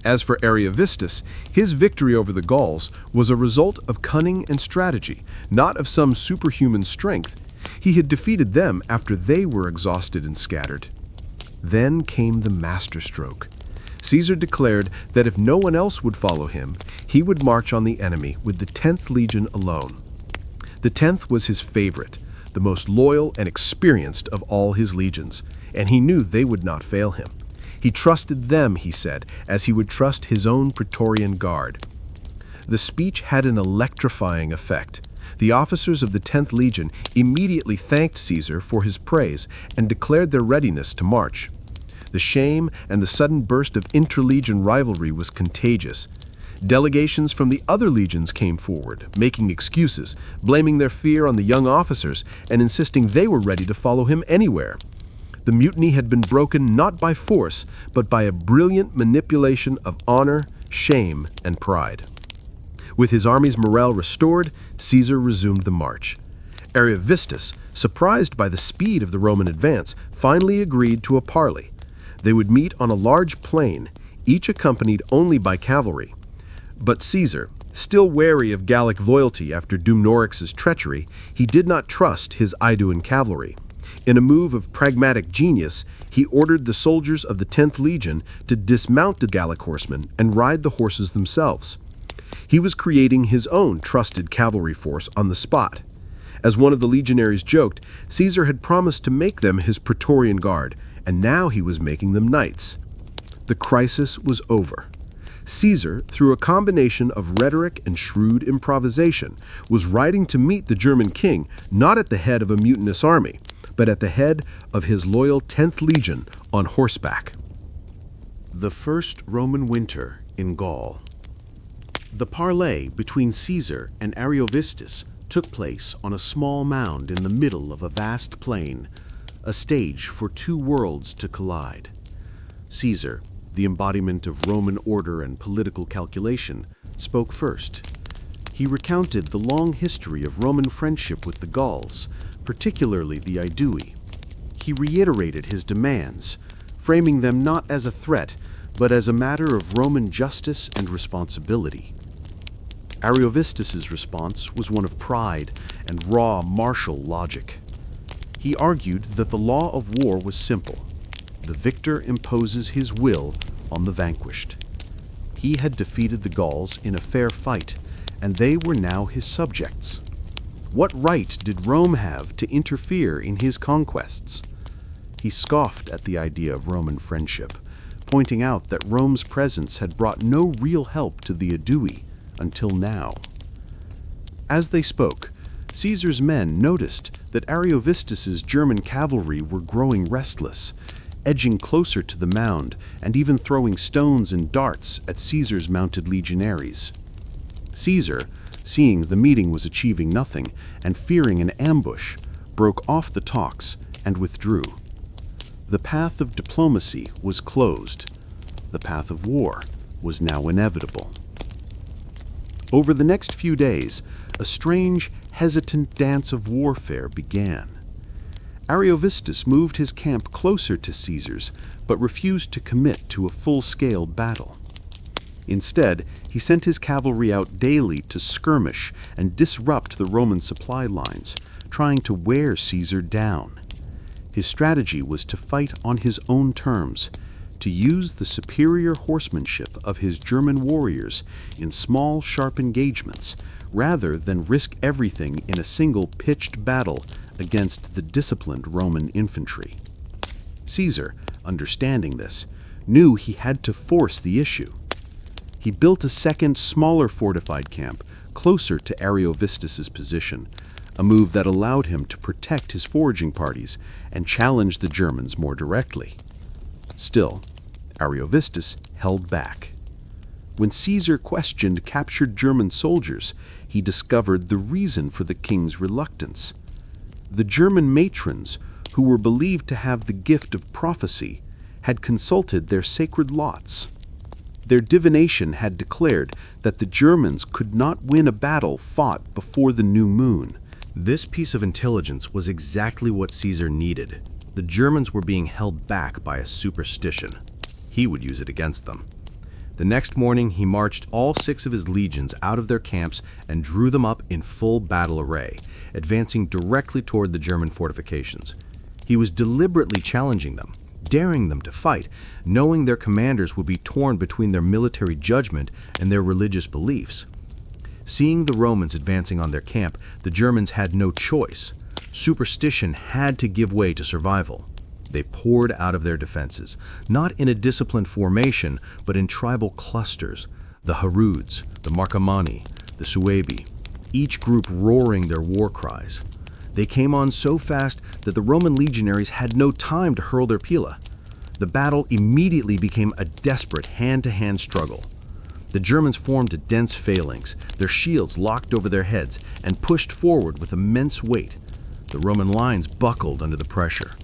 As for Ariovistus, his victory over the Gauls was a result of cunning and strategy, not of some superhuman strength. He had defeated them after they were exhausted and scattered. Then came the masterstroke. Caesar declared that if no one else would follow him, he would march on the enemy with the 10th legion alone. The 10th was his favorite, the most loyal and experienced of all his legions, and he knew they would not fail him. He trusted them, he said, as he would trust his own Praetorian Guard. The speech had an electrifying effect. The officers of the 10th Legion immediately thanked Caesar for his praise and declared their readiness to march. The shame and the sudden burst of interlegion rivalry was contagious. Delegations from the other legions came forward, making excuses, blaming their fear on the young officers, and insisting they were ready to follow him anywhere. The mutiny had been broken not by force, but by a brilliant manipulation of honor, shame, and pride. With his army's morale restored, Caesar resumed the march. Ariovistus, surprised by the speed of the Roman advance, finally agreed to a parley. They would meet on a large plain, each accompanied only by cavalry. But Caesar, still wary of Gallic loyalty after Dumnorix's treachery, he did not trust his Aeduan cavalry. In a move of pragmatic genius, he ordered the soldiers of the 10th Legion to dismount the Gallic horsemen and ride the horses themselves. He was creating his own trusted cavalry force on the spot. As one of the legionaries joked, Caesar had promised to make them his Praetorian Guard, and now he was making them knights. The crisis was over. Caesar, through a combination of rhetoric and shrewd improvisation, was riding to meet the German king not at the head of a mutinous army, but at the head of his loyal 10th Legion on horseback. The First Roman Winter in Gaul. The parley between Caesar and Ariovistus took place on a small mound in the middle of a vast plain, a stage for two worlds to collide. Caesar, the embodiment of Roman order and political calculation, spoke first. He recounted the long history of Roman friendship with the Gauls, particularly the Aedui. He reiterated his demands, framing them not as a threat, but as a matter of Roman justice and responsibility. Ariovistus's response was one of pride and raw martial logic. He argued that the law of war was simple. The victor imposes his will on the vanquished. He had defeated the Gauls in a fair fight, and they were now his subjects. What right did Rome have to interfere in his conquests? He scoffed at the idea of Roman friendship, pointing out that Rome's presence had brought no real help to the Aedui until now. As they spoke, Caesar's men noticed that Ariovistus's German cavalry were growing restless, edging closer to the mound and even throwing stones and darts at Caesar's mounted legionaries. Caesar, seeing the meeting was achieving nothing and fearing an ambush, broke off the talks and withdrew. The path of diplomacy was closed. The path of war was now inevitable. Over the next few days, a strange, hesitant dance of warfare began. Ariovistus moved his camp closer to Caesar's, but refused to commit to a full-scale battle. Instead, he sent his cavalry out daily to skirmish and disrupt the Roman supply lines, trying to wear Caesar down. His strategy was to fight on his own terms, to use the superior horsemanship of his German warriors in small, sharp engagements, rather than risk everything in a single pitched battle against the disciplined Roman infantry. Caesar, understanding this, knew he had to force the issue. He built a second, smaller fortified camp closer to Ariovistus's position, a move that allowed him to protect his foraging parties and challenge the Germans more directly. Still, Ariovistus held back. When Caesar questioned captured German soldiers, he discovered the reason for the king's reluctance. The German matrons, who were believed to have the gift of prophecy, had consulted their sacred lots. Their divination had declared that the Germans could not win a battle fought before the new moon. This piece of intelligence was exactly what Caesar needed. The Germans were being held back by a superstition. He would use it against them. The next morning, he marched all 6 of his legions out of their camps and drew them up in full battle array, advancing directly toward the German fortifications. He was deliberately challenging them, daring them to fight, knowing their commanders would be torn between their military judgment and their religious beliefs. Seeing the Romans advancing on their camp, the Germans had no choice. Superstition had to give way to survival. They poured out of their defenses, not in a disciplined formation, but in tribal clusters, the Haruds, the Marcomanni, the Suebi, each group roaring their war cries. They came on so fast that the Roman legionaries had no time to hurl their pila. The battle immediately became a desperate hand-to-hand struggle. The Germans formed a dense phalanx, their shields locked over their heads, and pushed forward with immense weight. The Roman lines buckled under the pressure.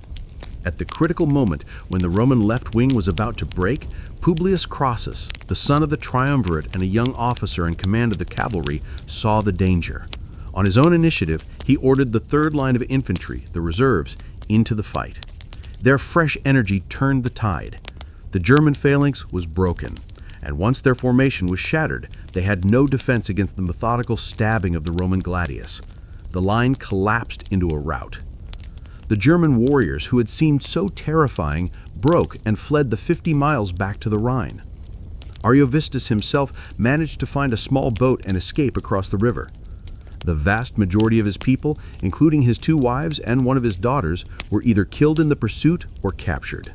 At the critical moment when the Roman left wing was about to break, Publius Crassus, the son of the triumvirate and a young officer in command of the cavalry, saw the danger. On his own initiative, he ordered the third line of infantry, the reserves, into the fight. Their fresh energy turned the tide. The German phalanx was broken, and once their formation was shattered, they had no defense against the methodical stabbing of the Roman gladius. The line collapsed into a rout. The German warriors, who had seemed so terrifying, broke and fled the 50 miles back to the Rhine. Ariovistus himself managed to find a small boat and escape across the river. The vast majority of his people, including his 2 wives and one of his daughters, were either killed in the pursuit or captured.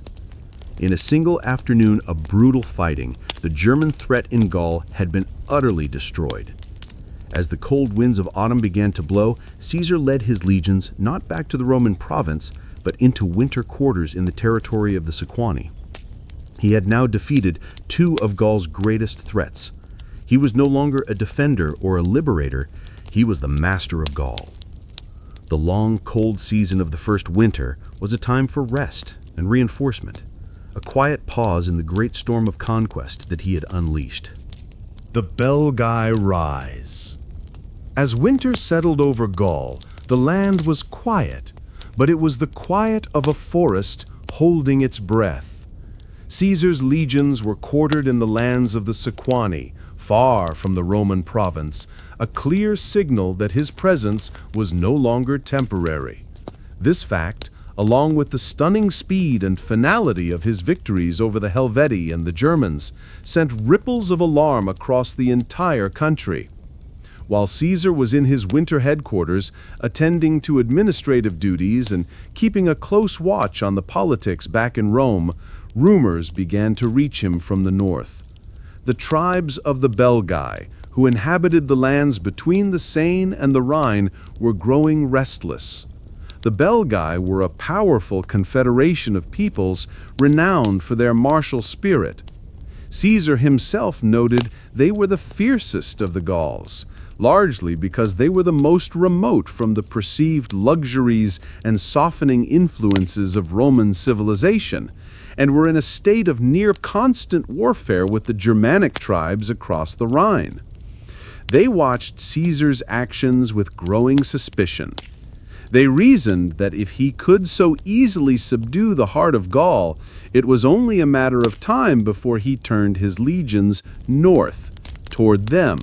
In a single afternoon of brutal fighting, the German threat in Gaul had been utterly destroyed. As the cold winds of autumn began to blow, Caesar led his legions not back to the Roman province, but into winter quarters in the territory of the Sequani. He had now defeated two of Gaul's greatest threats. He was no longer a defender or a liberator, he was the master of Gaul. The long, cold season of the first winter was a time for rest and reinforcement, a quiet pause in the great storm of conquest that he had unleashed. The Belgae rise. As winter settled over Gaul, the land was quiet, but it was the quiet of a forest holding its breath. Caesar's legions were quartered in the lands of the Sequani, far from the Roman province, a clear signal that his presence was no longer temporary. This fact, along with the stunning speed and finality of his victories over the Helvetii and the Germans, sent ripples of alarm across the entire country. While Caesar was in his winter headquarters, attending to administrative duties and keeping a close watch on the politics back in Rome, rumors began to reach him from the north. The tribes of the Belgae, who inhabited the lands between the Seine and the Rhine, were growing restless. The Belgae were a powerful confederation of peoples renowned for their martial spirit. Caesar himself noted they were the fiercest of the Gauls, largely because they were the most remote from the perceived luxuries and softening influences of Roman civilization, and were in a state of near constant warfare with the Germanic tribes across the Rhine. They watched Caesar's actions with growing suspicion. They reasoned that if he could so easily subdue the heart of Gaul, it was only a matter of time before he turned his legions north, toward them.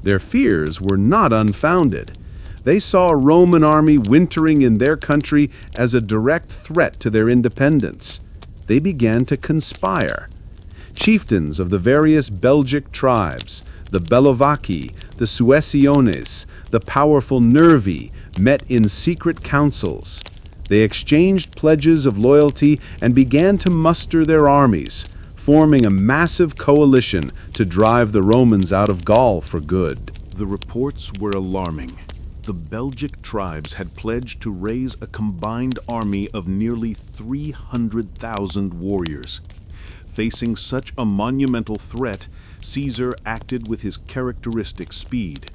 Their fears were not unfounded. They saw a Roman army wintering in their country as a direct threat to their independence. They began to conspire. Chieftains of the various Belgic tribes, the Bellovaci, the Suessiones, the powerful Nervi, met in secret councils. They exchanged pledges of loyalty and began to muster their armies, forming a massive coalition to drive the Romans out of Gaul for good. The reports were alarming. The Belgic tribes had pledged to raise a combined army of nearly 300,000 warriors. Facing such a monumental threat, Caesar acted with his characteristic speed.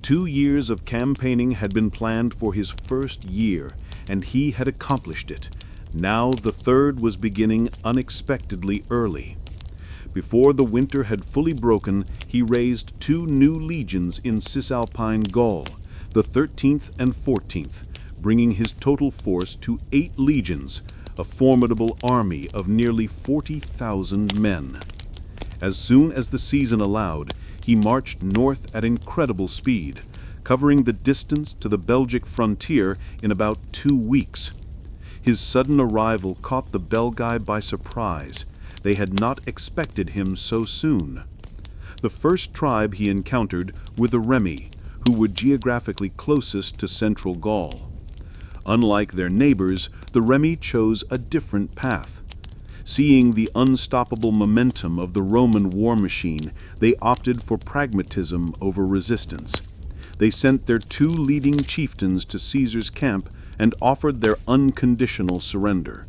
2 years of campaigning had been planned for his first year, and he had accomplished it. Now the third was beginning unexpectedly early. Before the winter had fully broken, he raised 2 new legions in Cisalpine Gaul, the 13th and 14th, bringing his total force to 8 legions, a formidable army of nearly 40,000 men. As soon as the season allowed, he marched north at incredible speed, covering the distance to the Belgic frontier in about 2 weeks. His sudden arrival caught the Belgae by surprise. They had not expected him so soon. The first tribe he encountered were the Remi, who were geographically closest to central Gaul. Unlike their neighbors, the Remi chose a different path. Seeing the unstoppable momentum of the Roman war machine, they opted for pragmatism over resistance. They sent their 2 leading chieftains to Caesar's camp and offered their unconditional surrender.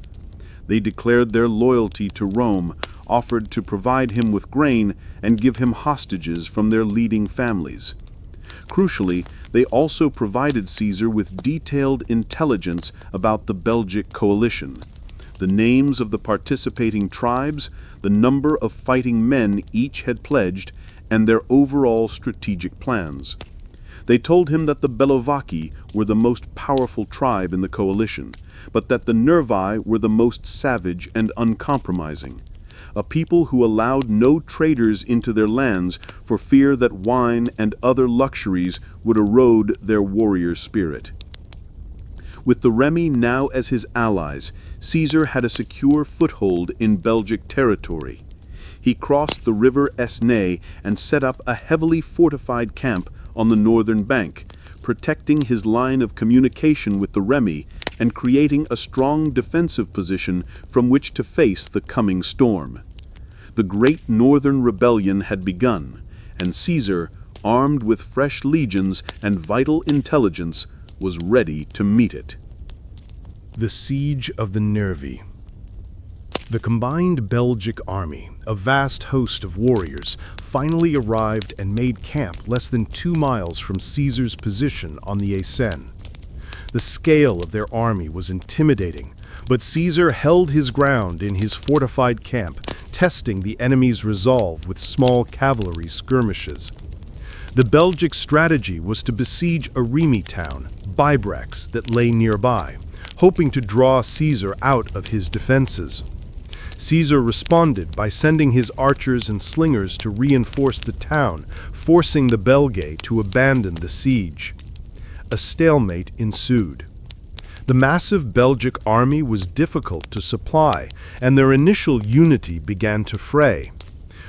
They declared their loyalty to Rome, offered to provide him with grain, and give him hostages from their leading families. Crucially, they also provided Caesar with detailed intelligence about the Belgic coalition, the names of the participating tribes, the number of fighting men each had pledged, and their overall strategic plans. They told him that the Bellovaci were the most powerful tribe in the coalition, but that the Nervi were the most savage and uncompromising, a people who allowed no traders into their lands for fear that wine and other luxuries would erode their warrior spirit. With the Remi now as his allies, Caesar had a secure foothold in Belgic territory. He crossed the river Esne and set up a heavily fortified camp on the northern bank, protecting his line of communication with the Remi and creating a strong defensive position from which to face the coming storm. The Great Northern Rebellion had begun, and Caesar, armed with fresh legions and vital intelligence, was ready to meet it. The Siege of the Nervi. The combined Belgic army, a vast host of warriors, finally arrived and made camp less than 2 miles from Caesar's position on the Aisne. The scale of their army was intimidating, but Caesar held his ground in his fortified camp, testing the enemy's resolve with small cavalry skirmishes. The Belgic strategy was to besiege a Remi town, Bibrex, that lay nearby, hoping to draw Caesar out of his defenses. Caesar responded by sending his archers and slingers to reinforce the town, forcing the Belgae to abandon the siege. A stalemate ensued. The massive Belgic army was difficult to supply, and their initial unity began to fray.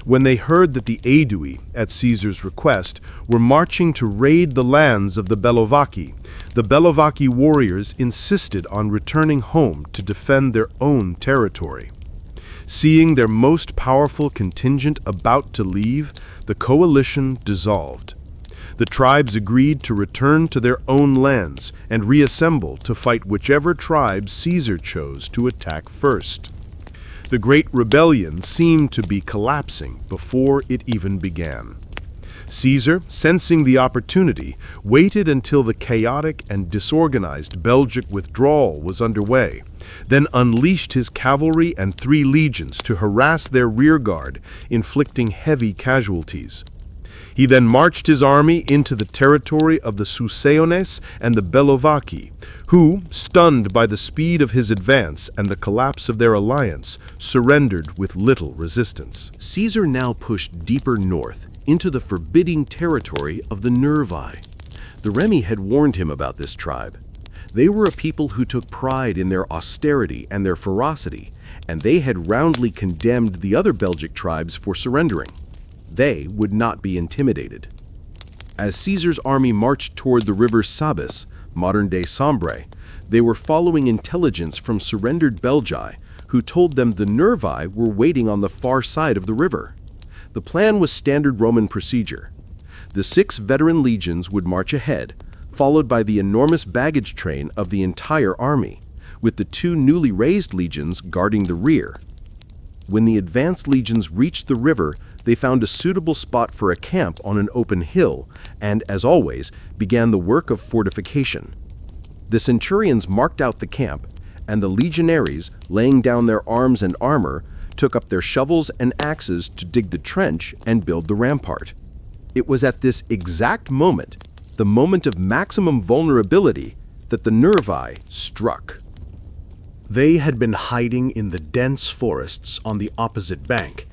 When they heard that the Aedui, at Caesar's request, were marching to raid the lands of the Bellovaci warriors insisted on returning home to defend their own territory. Seeing their most powerful contingent about to leave, the coalition dissolved. The tribes agreed to return to their own lands and reassemble to fight whichever tribe Caesar chose to attack first. The Great Rebellion seemed to be collapsing before it even began. Caesar, sensing the opportunity, waited until the chaotic and disorganized Belgic withdrawal was underway, then unleashed his cavalry and 3 legions to harass their rearguard, inflicting heavy casualties. He then marched his army into the territory of the Suseones and the Bellovaci, who, stunned by the speed of his advance and the collapse of their alliance, surrendered with little resistance. Caesar now pushed deeper north into the forbidding territory of the Nervi. The Remi had warned him about this tribe. They were a people who took pride in their austerity and their ferocity, and they had roundly condemned the other Belgic tribes for surrendering. They would not be intimidated. As Caesar's army marched toward the river Sabis, modern-day Sambre, they were following intelligence from surrendered Belgae, who told them the Nervi were waiting on the far side of the river. The plan was standard Roman procedure. The 6 veteran legions would march ahead, followed by the enormous baggage train of the entire army, with the 2 newly raised legions guarding the rear. When the advanced legions reached the river, they found a suitable spot for a camp on an open hill and, as always, began the work of fortification. The centurions marked out the camp, and the legionaries, laying down their arms and armor, took up their shovels and axes to dig the trench and build the rampart. It was at this exact moment, the moment of maximum vulnerability, that the Nervi struck. They had been hiding in the dense forests on the opposite bank.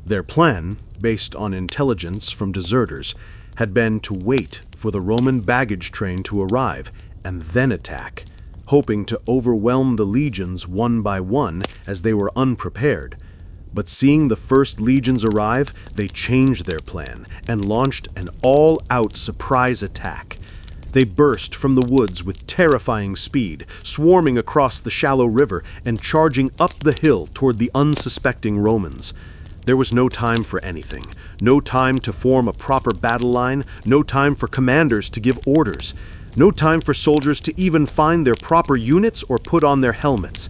Their plan, based on intelligence from deserters, had been to wait for the Roman baggage train to arrive and then attack, hoping to overwhelm the legions one by one as they were unprepared. But seeing the first legions arrive, they changed their plan and launched an all-out surprise attack. They burst from the woods with terrifying speed, swarming across the shallow river and charging up the hill toward the unsuspecting Romans. There was no time for anything, no time to form a proper battle line, no time for commanders to give orders, no time for soldiers to even find their proper units or put on their helmets.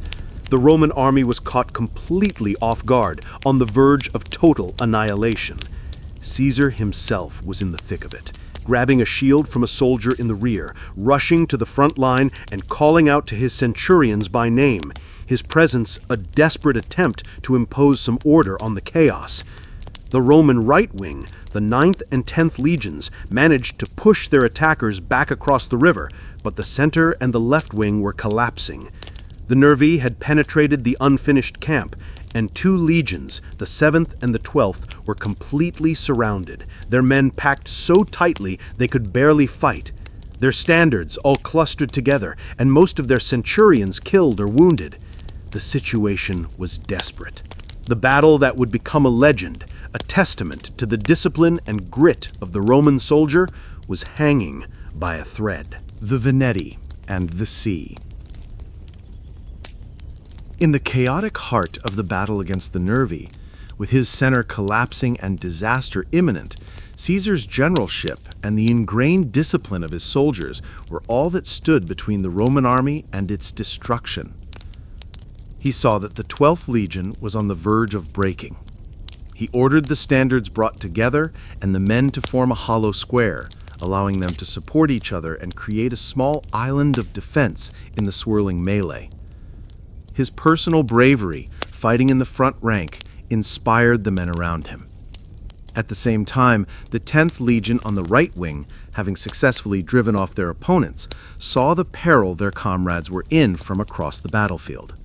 The Roman army was caught completely off guard, on the verge of total annihilation. Caesar himself was in the thick of it, grabbing a shield from a soldier in the rear, rushing to the front line and calling out to his centurions by name, his presence a desperate attempt to impose some order on the chaos. The Roman right wing, the 9th and 10th legions, managed to push their attackers back across the river, but the center and the left wing were collapsing. The Nervi had penetrated the unfinished camp, and 2 legions, the 7th and the 12th, were completely surrounded, their men packed so tightly they could barely fight, their standards all clustered together, and most of their centurions killed or wounded. The situation was desperate. The battle that would become a legend, a testament to the discipline and grit of the Roman soldier, was hanging by a thread. The Veneti and the sea. In the chaotic heart of the battle against the Nervi, with his center collapsing and disaster imminent, Caesar's generalship and the ingrained discipline of his soldiers were all that stood between the Roman army and its destruction. He saw that the 12th Legion was on the verge of breaking. He ordered the standards brought together and the men to form a hollow square, allowing them to support each other and create a small island of defense in the swirling melee. His personal bravery, fighting in the front rank, inspired the men around him. At the same time, the 10th Legion on the right wing, having successfully driven off their opponents, saw the peril their comrades were in from across the battlefield.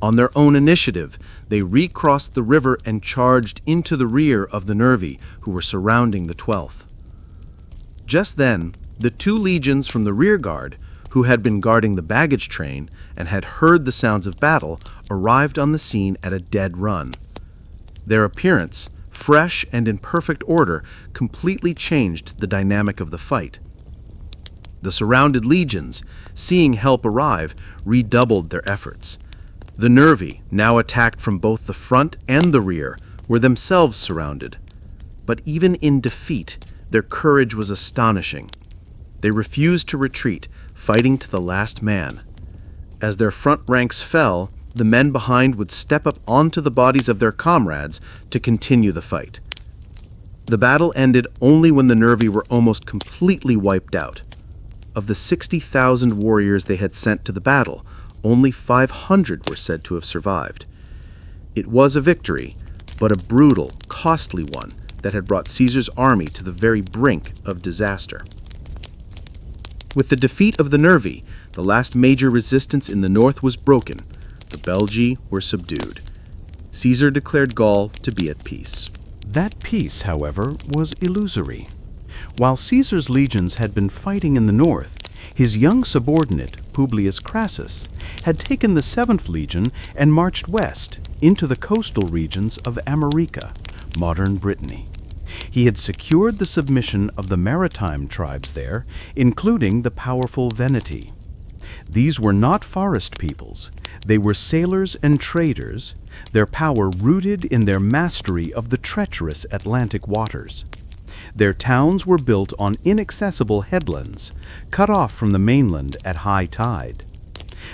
On their own initiative, they recrossed the river and charged into the rear of the Nervi, who were surrounding the 12th. Just then, the 2 legions from the rear guard, who had been guarding the baggage train and had heard the sounds of battle, arrived on the scene at a dead run. Their appearance, fresh and in perfect order, completely changed the dynamic of the fight. The surrounded legions, seeing help arrive, redoubled their efforts. The Nervi, now attacked from both the front and the rear, were themselves surrounded. But even in defeat, their courage was astonishing. They refused to retreat, fighting to the last man. As their front ranks fell, the men behind would step up onto the bodies of their comrades to continue the fight. The battle ended only when the Nervi were almost completely wiped out. Of the 60,000 warriors they had sent to the battle, only 500 were said to have survived. It was a victory, but a brutal, costly one that had brought Caesar's army to the very brink of disaster. With the defeat of the Nervi, the last major resistance in the north was broken. The Belgae were subdued. Caesar declared Gaul to be at peace. That peace, however, was illusory. While Caesar's legions had been fighting in the north, his young subordinate, Publius Crassus, had taken the 7th Legion and marched west into the coastal regions of America, modern Brittany. He had secured the submission of the maritime tribes there, including the powerful Veneti. These were not forest peoples. They were sailors and traders, their power rooted in their mastery of the treacherous Atlantic waters. Their towns were built on inaccessible headlands, cut off from the mainland at high tide.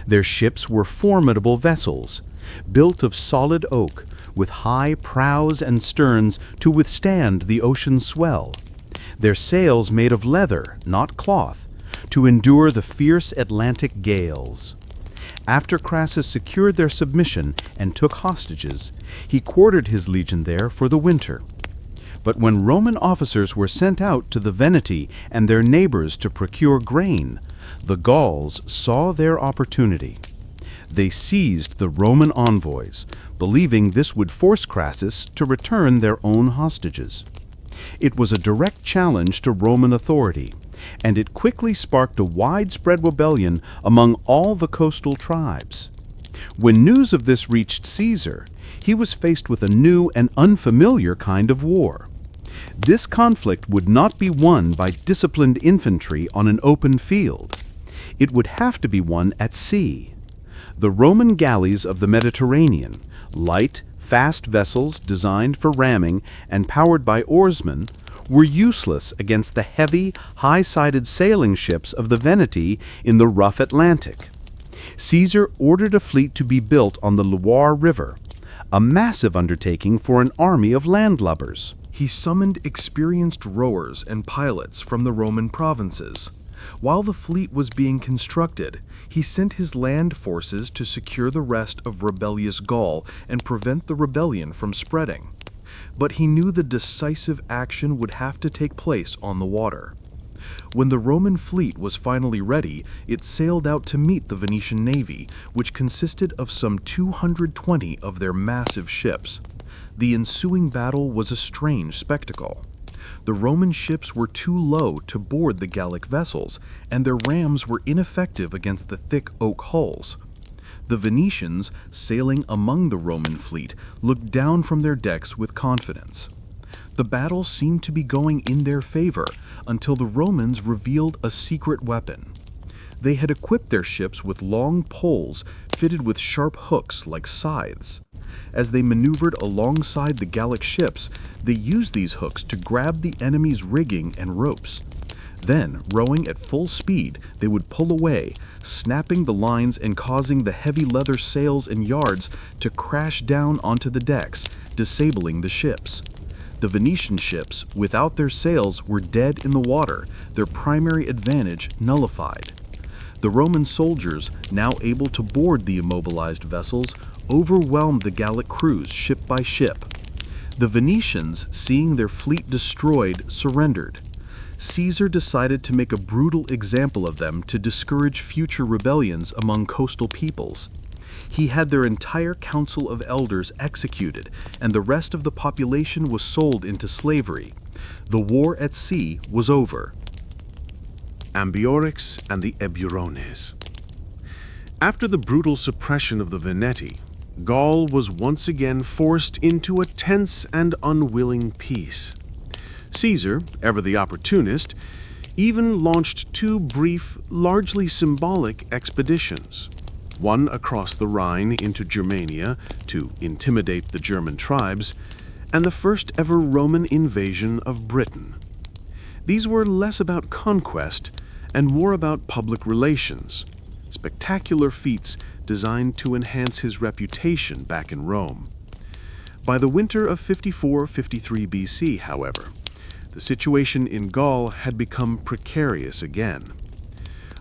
Their ships were formidable vessels, built of solid oak, with high prows and sterns to withstand the ocean's swell. Their sails made of leather, not cloth, to endure the fierce Atlantic gales. After Crassus secured their submission and took hostages, he quartered his legion there for the winter. But when Roman officers were sent out to the Veneti and their neighbors to procure grain, the Gauls saw their opportunity. They seized the Roman envoys, believing this would force Crassus to return their own hostages. It was a direct challenge to Roman authority, and it quickly sparked a widespread rebellion among all the coastal tribes. When news of this reached Caesar, he was faced with a new and unfamiliar kind of war. This conflict would not be won by disciplined infantry on an open field. It would have to be won at sea. The Roman galleys of the Mediterranean, light, fast vessels designed for ramming and powered by oarsmen, were useless against the heavy, high-sided sailing ships of the Veneti in the rough Atlantic. Caesar ordered a fleet to be built on the Loire River, a massive undertaking for an army of landlubbers. He summoned experienced rowers and pilots from the Roman provinces. While the fleet was being constructed, he sent his land forces to secure the rest of rebellious Gaul and prevent the rebellion from spreading. But he knew the decisive action would have to take place on the water. When the Roman fleet was finally ready, it sailed out to meet the Venetian navy, which consisted of some 220 of their massive ships. The ensuing battle was a strange spectacle. The Roman ships were too low to board the Gallic vessels, and their rams were ineffective against the thick oak hulls. The Venetians, sailing among the Roman fleet, looked down from their decks with confidence. The battle seemed to be going in their favor until the Romans revealed a secret weapon. They had equipped their ships with long poles fitted with sharp hooks like scythes. As they maneuvered alongside the Gallic ships, they used these hooks to grab the enemy's rigging and ropes. Then, rowing at full speed, they would pull away, snapping the lines and causing the heavy leather sails and yards to crash down onto the decks, disabling the ships. The Venetian ships, without their sails, were dead in the water, their primary advantage nullified. The Roman soldiers, now able to board the immobilized vessels, overwhelmed the Gallic crews ship by ship. The Venetians, seeing their fleet destroyed, surrendered. Caesar decided to make a brutal example of them to discourage future rebellions among coastal peoples. He had their entire council of elders executed, and the rest of the population was sold into slavery. The war at sea was over. Ambiorix and the Eburones. After the brutal suppression of the Veneti, Gaul was once again forced into a tense and unwilling peace. Caesar, ever the opportunist, even launched two brief, largely symbolic expeditions. One across the Rhine into Germania to intimidate the German tribes, and the first ever Roman invasion of Britain. These were less about conquest and more about public relations, spectacular feats designed to enhance his reputation back in Rome. By the winter of 54-53 BC, however, the situation in Gaul had become precarious again.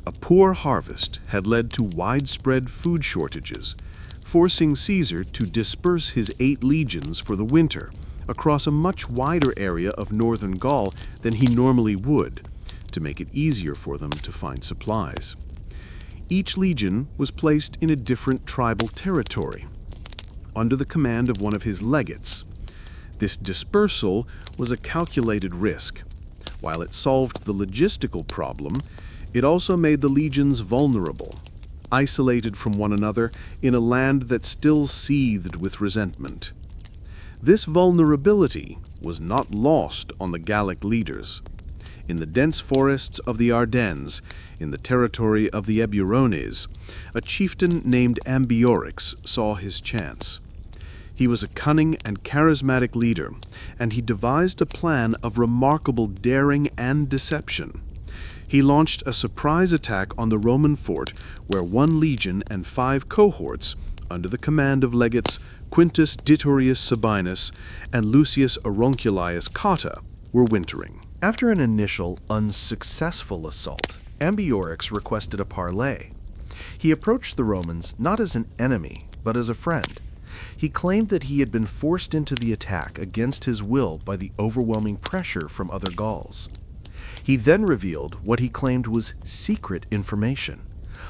A poor harvest had led to widespread food shortages, forcing Caesar to disperse his 8 legions for the winter across a much wider area of northern Gaul than he normally would, to make it easier for them to find supplies. Each legion was placed in a different tribal territory, under the command of one of his legates. This dispersal was a calculated risk. While it solved the logistical problem, it also made the legions vulnerable, isolated from one another in a land that still seethed with resentment. This vulnerability was not lost on the Gallic leaders. In the dense forests of the Ardennes, in the territory of the Eburones, a chieftain named Ambiorix saw his chance. He was a cunning and charismatic leader, and he devised a plan of remarkable daring and deception. He launched a surprise attack on the Roman fort, where 1 legion and 5 cohorts, under the command of legates Quintus Diturius Sabinus and Lucius Aurunculius Cotta, were wintering. After an initial unsuccessful assault, Ambiorix requested a parley. He approached the Romans not as an enemy, but as a friend. He claimed that he had been forced into the attack against his will by the overwhelming pressure from other Gauls. He then revealed what he claimed was secret information.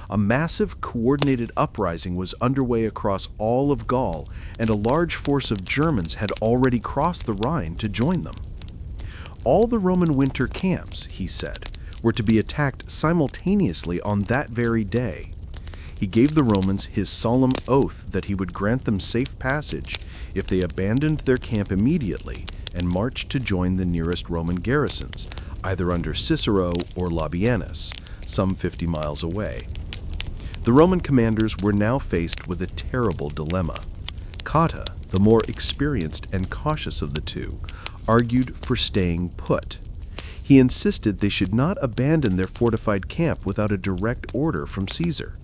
A massive coordinated uprising was underway across all of Gaul, and a large force of Germans had already crossed the Rhine to join them. All the Roman winter camps, he said, were to be attacked simultaneously on that very day. He gave the Romans his solemn oath that he would grant them safe passage if they abandoned their camp immediately and marched to join the nearest Roman garrisons, either under Cicero or Labienus, some 50 miles away. The Roman commanders were now faced with a terrible dilemma. Cotta, the more experienced and cautious of the two, argued for staying put. He insisted they should not abandon their fortified camp without a direct order from Caesar.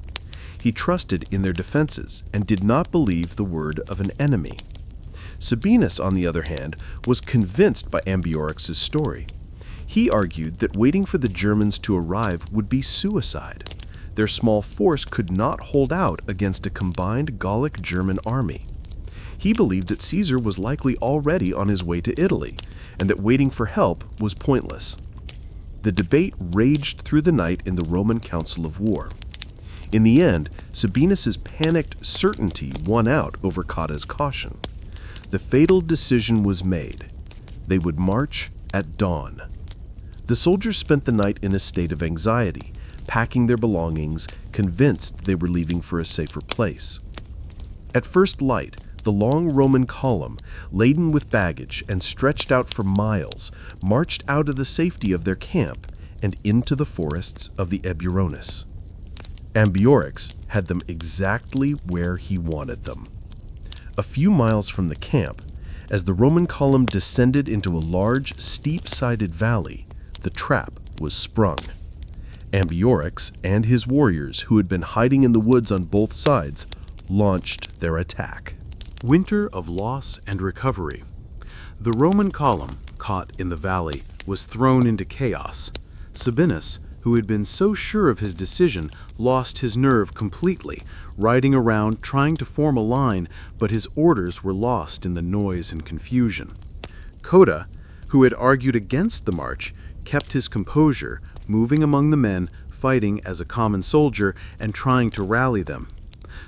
He trusted in their defenses and did not believe the word of an enemy. Sabinus, on the other hand, was convinced by Ambiorix's story. He argued that waiting for the Germans to arrive would be suicide. Their small force could not hold out against a combined Gallic-German army. He believed that Caesar was likely already on his way to Italy, and that waiting for help was pointless. The debate raged through the night in the Roman Council of War. In the end, Sabinus's panicked certainty won out over Cotta's caution. The fatal decision was made. They would march at dawn. The soldiers spent the night in a state of anxiety, packing their belongings, convinced they were leaving for a safer place. At first light, the long Roman column, laden with baggage and stretched out for miles, marched out of the safety of their camp and into the forests of the Eburones. Ambiorix had them exactly where he wanted them. A few miles from the camp, as the Roman column descended into a large, steep-sided valley, the trap was sprung. Ambiorix and his warriors, who had been hiding in the woods on both sides, launched their attack. Winter of loss and recovery. The Roman column, caught in the valley, was thrown into chaos. Sabinus, who had been so sure of his decision, lost his nerve completely, riding around trying to form a line, but his orders were lost in the noise and confusion. Cotta, who had argued against the march, kept his composure, moving among the men, fighting as a common soldier, and trying to rally them.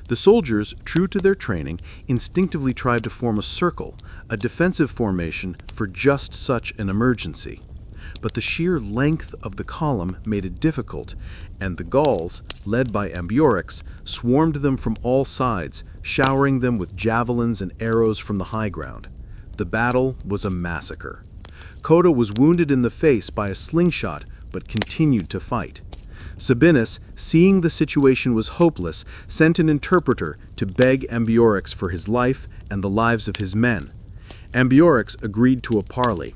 The soldiers, true to their training, instinctively tried to form a circle, a defensive formation for just such an emergency. But the sheer length of the column made it difficult, and the Gauls, led by Ambiorix, swarmed them from all sides, showering them with javelins and arrows from the high ground. The battle was a massacre. Cotta was wounded in the face by a slingshot, but continued to fight. Sabinus, seeing the situation was hopeless, sent an interpreter to beg Ambiorix for his life and the lives of his men. Ambiorix agreed to a parley.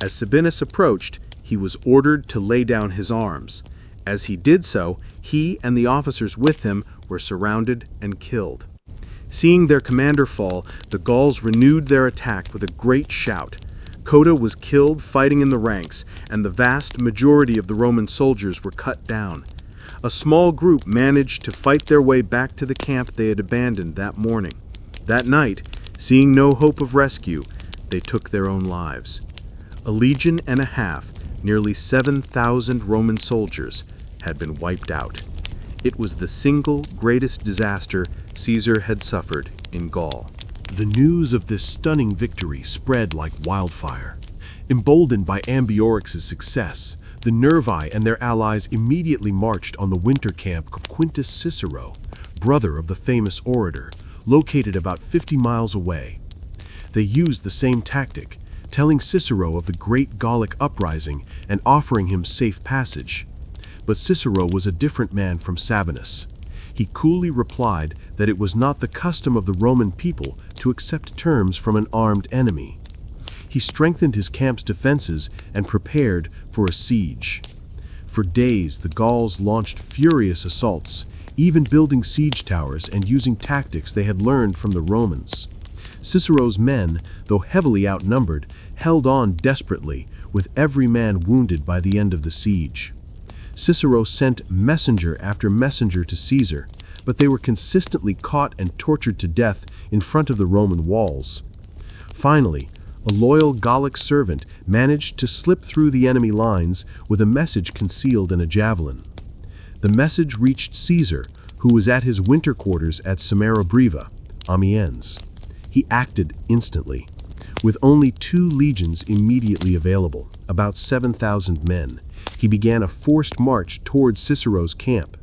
As Sabinus approached, he was ordered to lay down his arms. As he did so, he and the officers with him were surrounded and killed. Seeing their commander fall, the Gauls renewed their attack with a great shout. Cotta was killed fighting in the ranks, and the vast majority of the Roman soldiers were cut down. A small group managed to fight their way back to the camp they had abandoned that morning. That night, seeing no hope of rescue, they took their own lives. A legion and a half, nearly 7,000 Roman soldiers, had been wiped out. It was the single greatest disaster Caesar had suffered in Gaul. The news of this stunning victory spread like wildfire. Emboldened by Ambiorix's success, the Nervi and their allies immediately marched on the winter camp of Quintus Cicero, brother of the famous orator, located about 50 miles away. They used the same tactic, telling Cicero of the great Gallic uprising and offering him safe passage. But Cicero was a different man from Sabinus. He coolly replied that it was not the custom of the Roman people to accept terms from an armed enemy. He strengthened his camp's defenses and prepared for a siege. For days, the Gauls launched furious assaults, even building siege towers and using tactics they had learned from the Romans. Cicero's men, though heavily outnumbered, held on desperately, with every man wounded by the end of the siege. Cicero sent messenger after messenger to Caesar, but they were consistently caught and tortured to death in front of the Roman walls. Finally, a loyal Gallic servant managed to slip through the enemy lines with a message concealed in a javelin. The message reached Caesar, who was at his winter quarters at Samarabriva, Amiens. He acted instantly. With only 2 legions immediately available, about 7,000 men, he began a forced march towards Cicero's camp.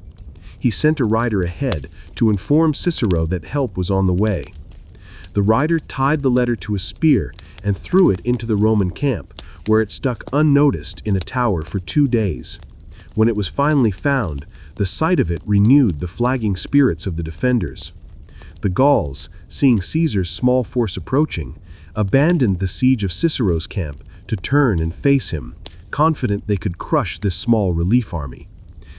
He sent a rider ahead to inform Cicero that help was on the way. The rider tied the letter to a spear and threw it into the Roman camp, where it stuck unnoticed in a tower for 2 days. When it was finally found, the sight of it renewed the flagging spirits of the defenders. The Gauls, seeing Caesar's small force approaching, abandoned the siege of Cicero's camp to turn and face him, confident they could crush this small relief army.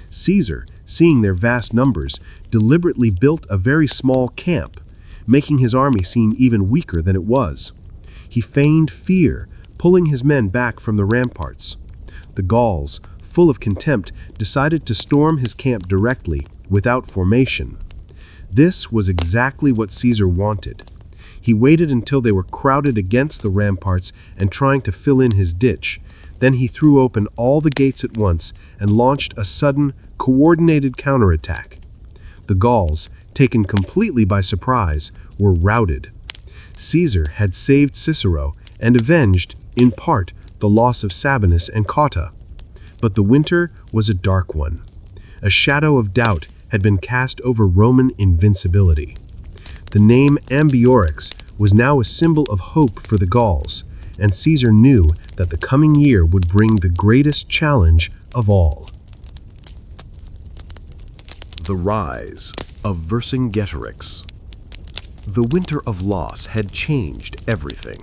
Caesar, seeing their vast numbers, deliberately built a very small camp, making his army seem even weaker than it was. He feigned fear, pulling his men back from the ramparts. The Gauls, full of contempt, decided to storm his camp directly, without formation. This was exactly what Caesar wanted. He waited until they were crowded against the ramparts and trying to fill in his ditch. Then he threw open all the gates at once and launched a sudden, coordinated counterattack. The Gauls, taken completely by surprise, were routed. Caesar had saved Cicero and avenged, in part, the loss of Sabinus and Cotta. But the winter was a dark one. A shadow of doubt had been cast over Roman invincibility. The name Ambiorix was now a symbol of hope for the Gauls, and Caesar knew that the coming year would bring the greatest challenge of all. The rise of Vercingetorix. The winter of loss had changed everything.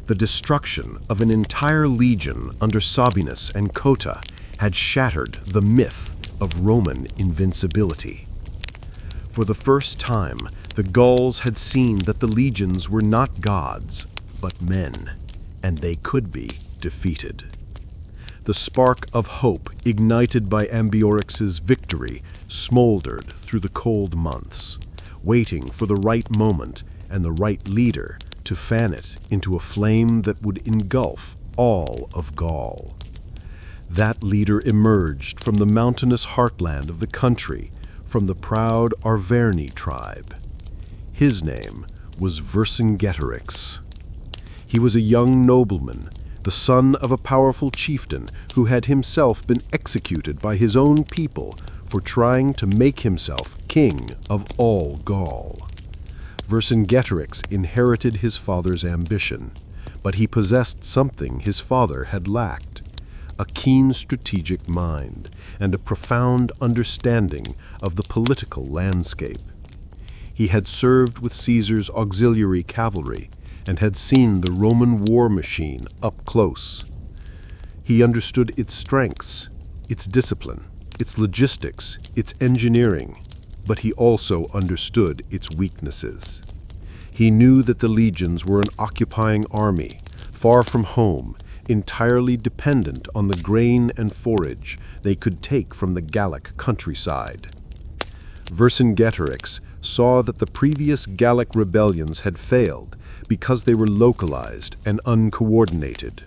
The destruction of an entire legion under Sabinus and Cotta had shattered the myth of Roman invincibility. For the first time, the Gauls had seen that the legions were not gods, but men, and they could be defeated. The spark of hope ignited by Ambiorix's victory smoldered through the cold months, waiting for the right moment and the right leader to fan it into a flame that would engulf all of Gaul. That leader emerged from the mountainous heartland of the country, from the proud Arverni tribe. His name was Vercingetorix. He was a young nobleman, the son of a powerful chieftain who had himself been executed by his own people for trying to make himself king of all Gaul. Vercingetorix inherited his father's ambition, but he possessed something his father had lacked: a keen strategic mind and a profound understanding of the political landscape. He had served with Caesar's auxiliary cavalry and had seen the Roman war machine up close. He understood its strengths, its discipline, its logistics, its engineering, but he also understood its weaknesses. He knew that the legions were an occupying army, far from home, entirely dependent on the grain and forage they could take from the Gallic countryside. Vercingetorix saw that the previous Gallic rebellions had failed because they were localized and uncoordinated.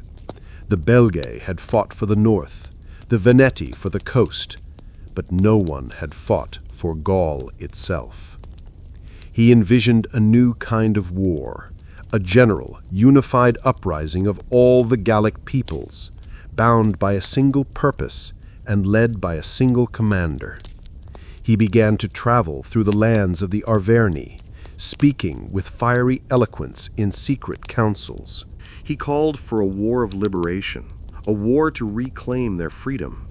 The Belgae had fought for the north, the Veneti for the coast, but no one had fought for Gaul itself. He envisioned a new kind of war, a general, unified uprising of all the Gallic peoples, bound by a single purpose and led by a single commander. He began to travel through the lands of the Arverni, speaking with fiery eloquence in secret councils. He called for a war of liberation, a war to reclaim their freedom.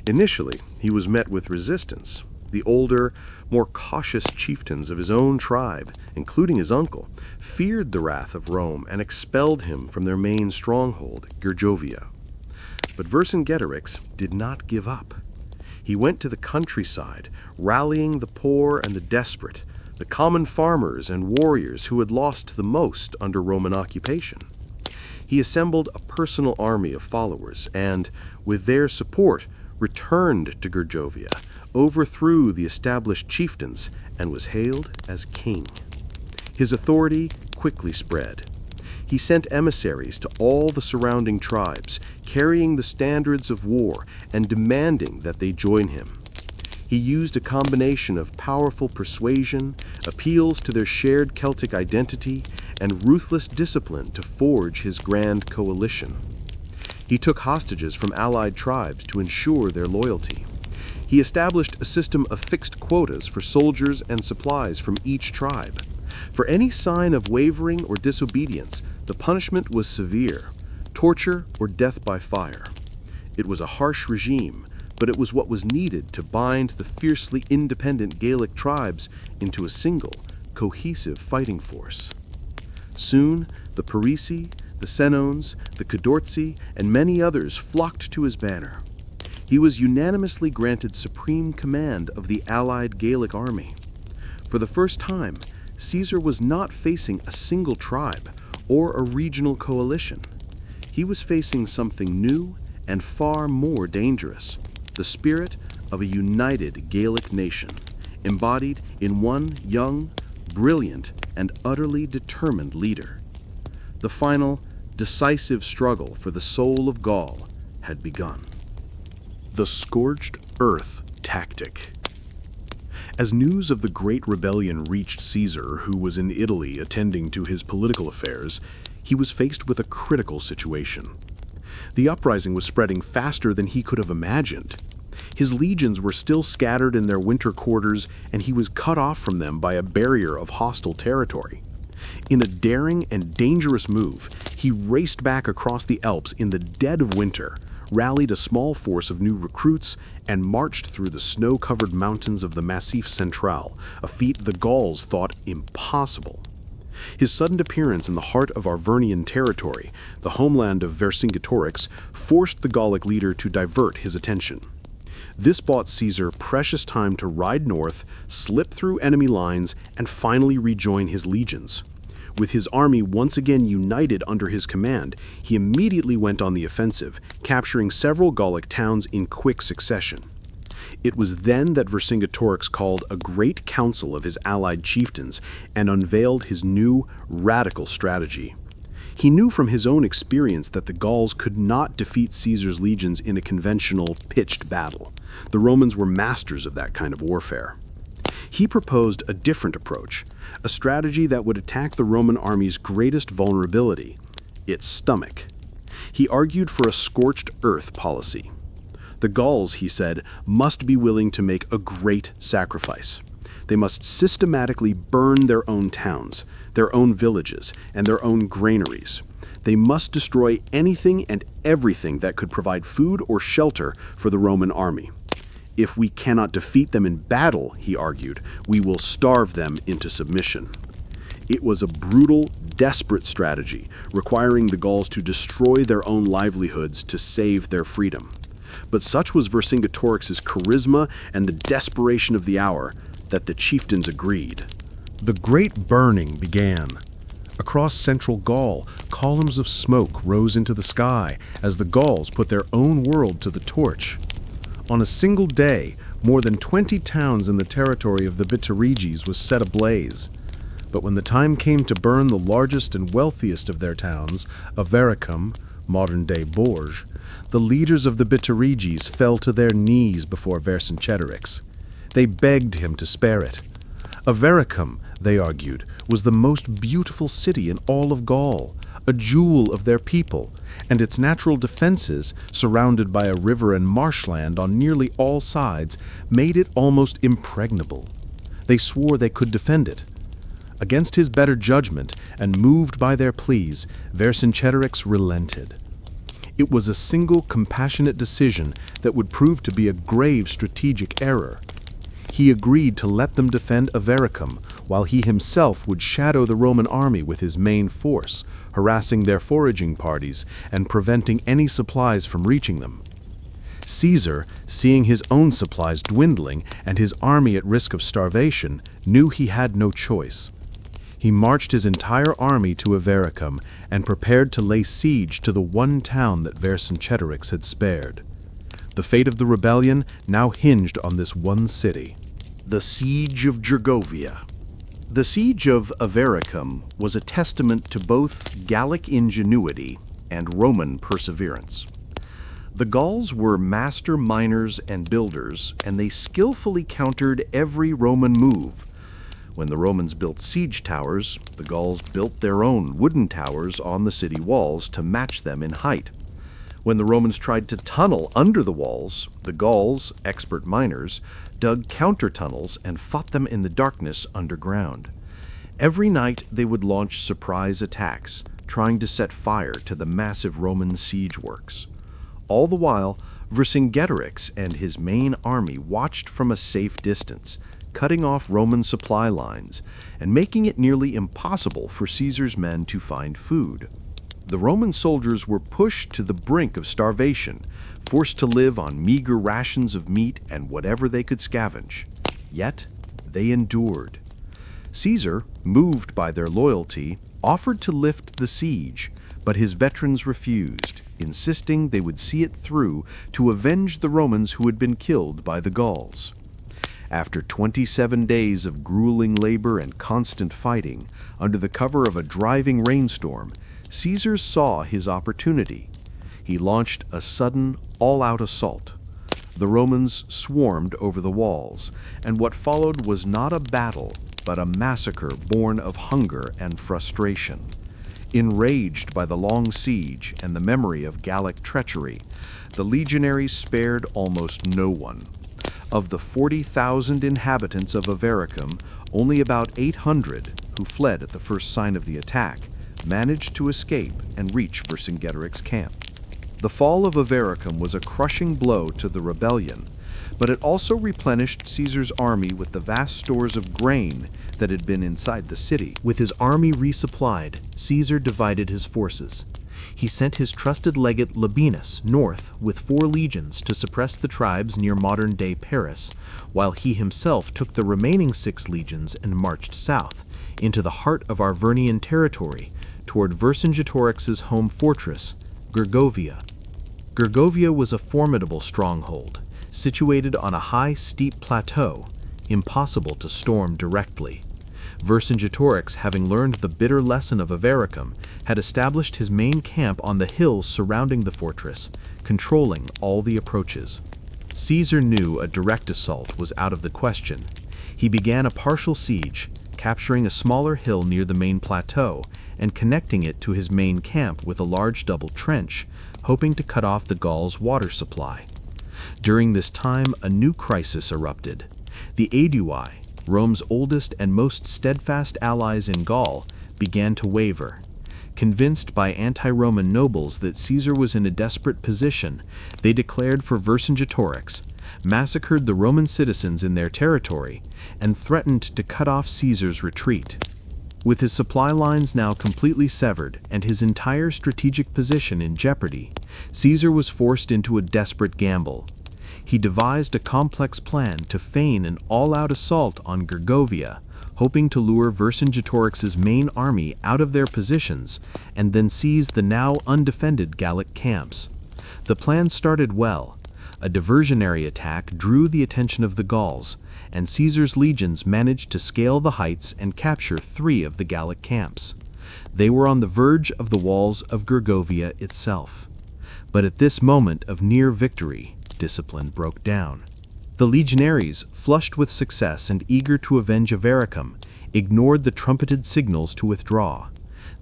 Initially, he was met with resistance. The older, more cautious chieftains of his own tribe, including his uncle, feared the wrath of Rome and expelled him from their main stronghold, Gergovia. But Vercingetorix did not give up. He went to the countryside, rallying the poor and the desperate, the common farmers and warriors who had lost the most under Roman occupation. He assembled a personal army of followers and, with their support, returned to Gergovia, overthrew the established chieftains, and was hailed as king. His authority quickly spread. He sent emissaries to all the surrounding tribes, carrying the standards of war and demanding that they join him. He used a combination of powerful persuasion, appeals to their shared Celtic identity, and ruthless discipline to forge his grand coalition. He took hostages from allied tribes to ensure their loyalty. He established a system of fixed quotas for soldiers and supplies from each tribe. For any sign of wavering or disobedience, the punishment was severe: torture or death by fire. It was a harsh regime, but it was what was needed to bind the fiercely independent Gallic tribes into a single, cohesive fighting force. Soon, the Parisi, the Senones, the Cadorzi, and many others flocked to his banner. He was unanimously granted supreme command of the allied Gallic army. For the first time, Caesar was not facing a single tribe or a regional coalition. He was facing something new and far more dangerous: the spirit of a united Gallic nation, embodied in one young, brilliant, and utterly determined leader. The final, decisive struggle for the soul of Gaul had begun. The scorched earth tactic. As news of the Great Rebellion reached Caesar, who was in Italy attending to his political affairs, he was faced with a critical situation. The uprising was spreading faster than he could have imagined. His legions were still scattered in their winter quarters, and he was cut off from them by a barrier of hostile territory. In a daring and dangerous move, he raced back across the Alps in the dead of winter, rallied a small force of new recruits, and marched through the snow-covered mountains of the Massif Central, a feat the Gauls thought impossible. His sudden appearance in the heart of Arvernian territory, the homeland of Vercingetorix, forced the Gallic leader to divert his attention. This bought Caesar precious time to ride north, slip through enemy lines, and finally rejoin his legions. With his army once again united under his command, he immediately went on the offensive, capturing several Gallic towns in quick succession. It was then that Vercingetorix called a great council of his allied chieftains and unveiled his new, radical strategy. He knew from his own experience that the Gauls could not defeat Caesar's legions in a conventional, pitched battle. The Romans were masters of that kind of warfare. He proposed a different approach, a strategy that would attack the Roman army's greatest vulnerability, its stomach. He argued for a scorched earth policy. The Gauls, he said, must be willing to make a great sacrifice. They must systematically burn their own towns, their own villages, and their own granaries. They must destroy anything and everything that could provide food or shelter for the Roman army. If we cannot defeat them in battle, he argued, we will starve them into submission. It was a brutal, desperate strategy, requiring the Gauls to destroy their own livelihoods to save their freedom. But such was Vercingetorix's charisma and the desperation of the hour that the chieftains agreed. The great burning began. Across central Gaul, columns of smoke rose into the sky as the Gauls put their own world to the torch. On a single day, more than 20 towns in the territory of the Bituriges was set ablaze. But when the time came to burn the largest and wealthiest of their towns, Avaricum, modern-day Bourges, the leaders of the Bituriges fell to their knees before Vercingetorix. They begged him to spare it. Avaricum, they argued, was the most beautiful city in all of Gaul, a jewel of their people, and its natural defenses, surrounded by a river and marshland on nearly all sides, made it almost impregnable. They swore they could defend it. Against his better judgment, and moved by their pleas, Vercingetorix relented. It was a single compassionate decision that would prove to be a grave strategic error. He agreed to let them defend Avaricum, while he himself would shadow the Roman army with his main force, harassing their foraging parties and preventing any supplies from reaching them. Caesar, seeing his own supplies dwindling and his army at risk of starvation, knew he had no choice. He marched his entire army to Avaricum and prepared to lay siege to the one town that Vercingetorix had spared. The fate of the rebellion now hinged on this one city. The Siege of Gergovia. The Siege of Avaricum was a testament to both Gallic ingenuity and Roman perseverance. The Gauls were master miners and builders, and they skillfully countered every Roman move. When the Romans built siege towers, the Gauls built their own wooden towers on the city walls to match them in height. When the Romans tried to tunnel under the walls, the Gauls, expert miners, dug counter-tunnels and fought them in the darkness underground. Every night they would launch surprise attacks, trying to set fire to the massive Roman siege works. All the while, Vercingetorix and his main army watched from a safe distance, cutting off Roman supply lines and making it nearly impossible for Caesar's men to find food. The Roman soldiers were pushed to the brink of starvation, forced to live on meager rations of meat and whatever they could scavenge. Yet, they endured. Caesar, moved by their loyalty, offered to lift the siege, but his veterans refused, insisting they would see it through to avenge the Romans who had been killed by the Gauls. After 27 days of grueling labor and constant fighting, under the cover of a driving rainstorm, Caesar saw his opportunity. He launched a sudden, all-out assault. The Romans swarmed over the walls, and what followed was not a battle, but a massacre born of hunger and frustration. Enraged by the long siege and the memory of Gallic treachery, the legionaries spared almost no one. Of the 40,000 inhabitants of Avaricum, only about 800, who fled at the first sign of the attack, managed to escape and reach Vercingetorix's camp. The fall of Avaricum was a crushing blow to the rebellion, but it also replenished Caesar's army with the vast stores of grain that had been inside the city. With his army resupplied, Caesar divided his forces. He sent his trusted legate Labienus north with 4 legions to suppress the tribes near modern-day Paris, while he himself took the remaining 6 legions and marched south into the heart of Arvernian territory toward Vercingetorix's home fortress, Gergovia. Gergovia was a formidable stronghold, situated on a high, steep plateau, impossible to storm directly. Vercingetorix, having learned the bitter lesson of Avaricum, had established his main camp on the hills surrounding the fortress, controlling all the approaches. Caesar knew a direct assault was out of the question. He began a partial siege, capturing a smaller hill near the main plateau and connecting it to his main camp with a large double trench, hoping to cut off the Gauls' water supply. During this time, a new crisis erupted. The Aedui, Rome's oldest and most steadfast allies in Gaul, began to waver. Convinced by anti-Roman nobles that Caesar was in a desperate position, they declared for Vercingetorix, massacred the Roman citizens in their territory, and threatened to cut off Caesar's retreat. With his supply lines now completely severed and his entire strategic position in jeopardy, Caesar was forced into a desperate gamble. He devised a complex plan to feign an all-out assault on Gergovia, hoping to lure Vercingetorix's main army out of their positions and then seize the now undefended Gallic camps. The plan started well. A diversionary attack drew the attention of the Gauls, and Caesar's legions managed to scale the heights and capture 3 of the Gallic camps. They were on the verge of the walls of Gergovia itself. But at this moment of near victory, discipline broke down. The legionaries, flushed with success and eager to avenge Avaricum, ignored the trumpeted signals to withdraw.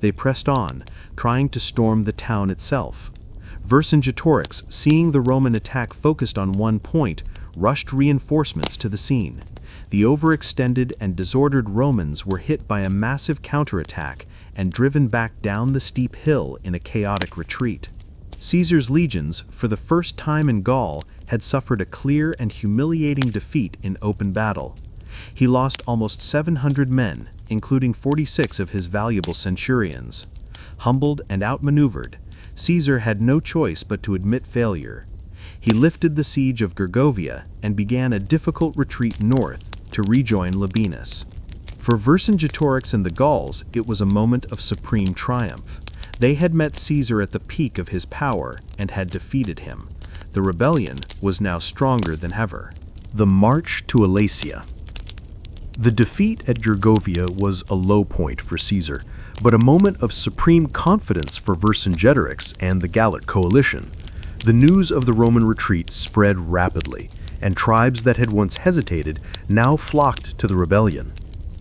They pressed on, trying to storm the town itself. Vercingetorix, seeing the Roman attack focused on one point, rushed reinforcements to the scene. The overextended and disordered Romans were hit by a massive counterattack and driven back down the steep hill in a chaotic retreat. Caesar's legions, for the first time in Gaul, had suffered a clear and humiliating defeat in open battle. He lost almost 700 men, including 46 of his valuable centurions. Humbled and outmaneuvered, Caesar had no choice but to admit failure. He lifted the siege of Gergovia and began a difficult retreat north to rejoin Labienus. For Vercingetorix and the Gauls, it was a moment of supreme triumph. They had met Caesar at the peak of his power and had defeated him. The rebellion was now stronger than ever. The march to Alasia. The defeat at Gergovia was a low point for Caesar, but a moment of supreme confidence for Vercingetorix and the Gallic coalition. The news of the Roman retreat spread rapidly, and tribes that had once hesitated now flocked to the rebellion.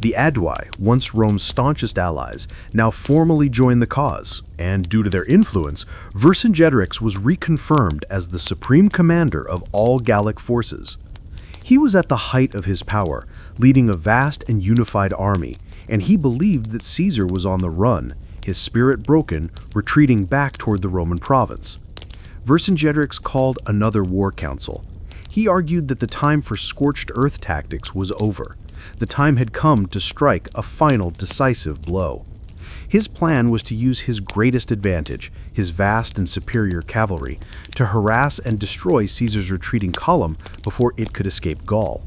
The Aedui, once Rome's staunchest allies, now formally joined the cause, and due to their influence, Vercingetorix was reconfirmed as the supreme commander of all Gallic forces. He was at the height of his power, leading a vast and unified army, and he believed that Caesar was on the run, his spirit broken, retreating back toward the Roman province. Vercingetorix called another war council. He argued that the time for scorched earth tactics was over. The time had come to strike a final decisive blow. His plan was to use his greatest advantage, his vast and superior cavalry, to harass and destroy Caesar's retreating column before it could escape Gaul.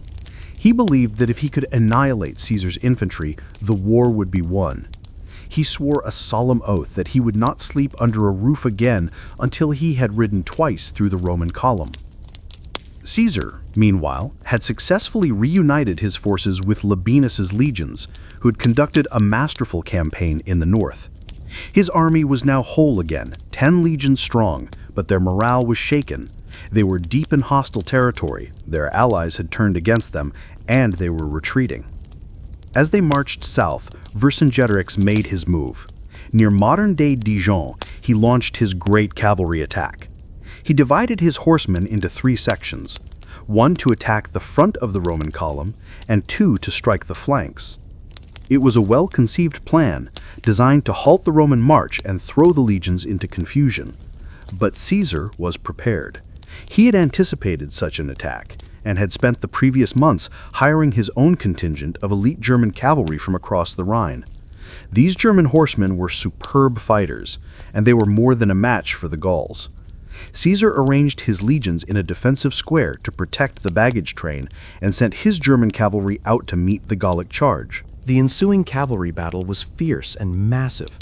He believed that if he could annihilate Caesar's infantry, the war would be won. He swore a solemn oath that he would not sleep under a roof again until he had ridden twice through the Roman column. Caesar, meanwhile, had successfully reunited his forces with Labienus's legions, who had conducted a masterful campaign in the north. His army was now whole again, 10 legions strong, but their morale was shaken. They were deep in hostile territory, their allies had turned against them, and they were retreating. As they marched south, Vercingetorix made his move. Near modern-day Dijon, he launched his great cavalry attack. He divided his horsemen into 3 sections, 1 to attack the front of the Roman column, and 2 to strike the flanks. It was a well-conceived plan, designed to halt the Roman march and throw the legions into confusion. But Caesar was prepared. He had anticipated such an attack and had spent the previous months hiring his own contingent of elite German cavalry from across the Rhine. These German horsemen were superb fighters, and they were more than a match for the Gauls. Caesar arranged his legions in a defensive square to protect the baggage train and sent his German cavalry out to meet the Gallic charge. The ensuing cavalry battle was fierce and massive.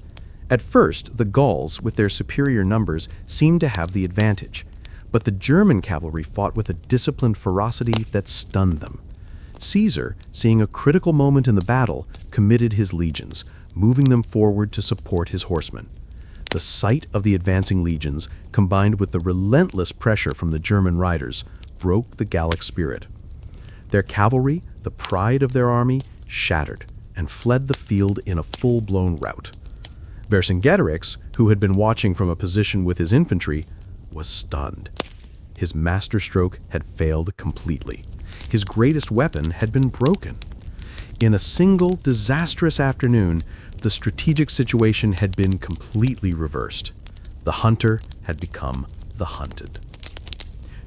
At first, the Gauls, with their superior numbers, seemed to have the advantage, but the German cavalry fought with a disciplined ferocity that stunned them. Caesar, seeing a critical moment in the battle, committed his legions, moving them forward to support his horsemen. The sight of the advancing legions, combined with the relentless pressure from the German riders, broke the Gallic spirit. Their cavalry, the pride of their army, shattered and fled the field in a full-blown rout. Vercingetorix, who had been watching from a position with his infantry, was stunned. His masterstroke had failed completely. His greatest weapon had been broken. In a single disastrous afternoon, the strategic situation had been completely reversed. The hunter had become the hunted.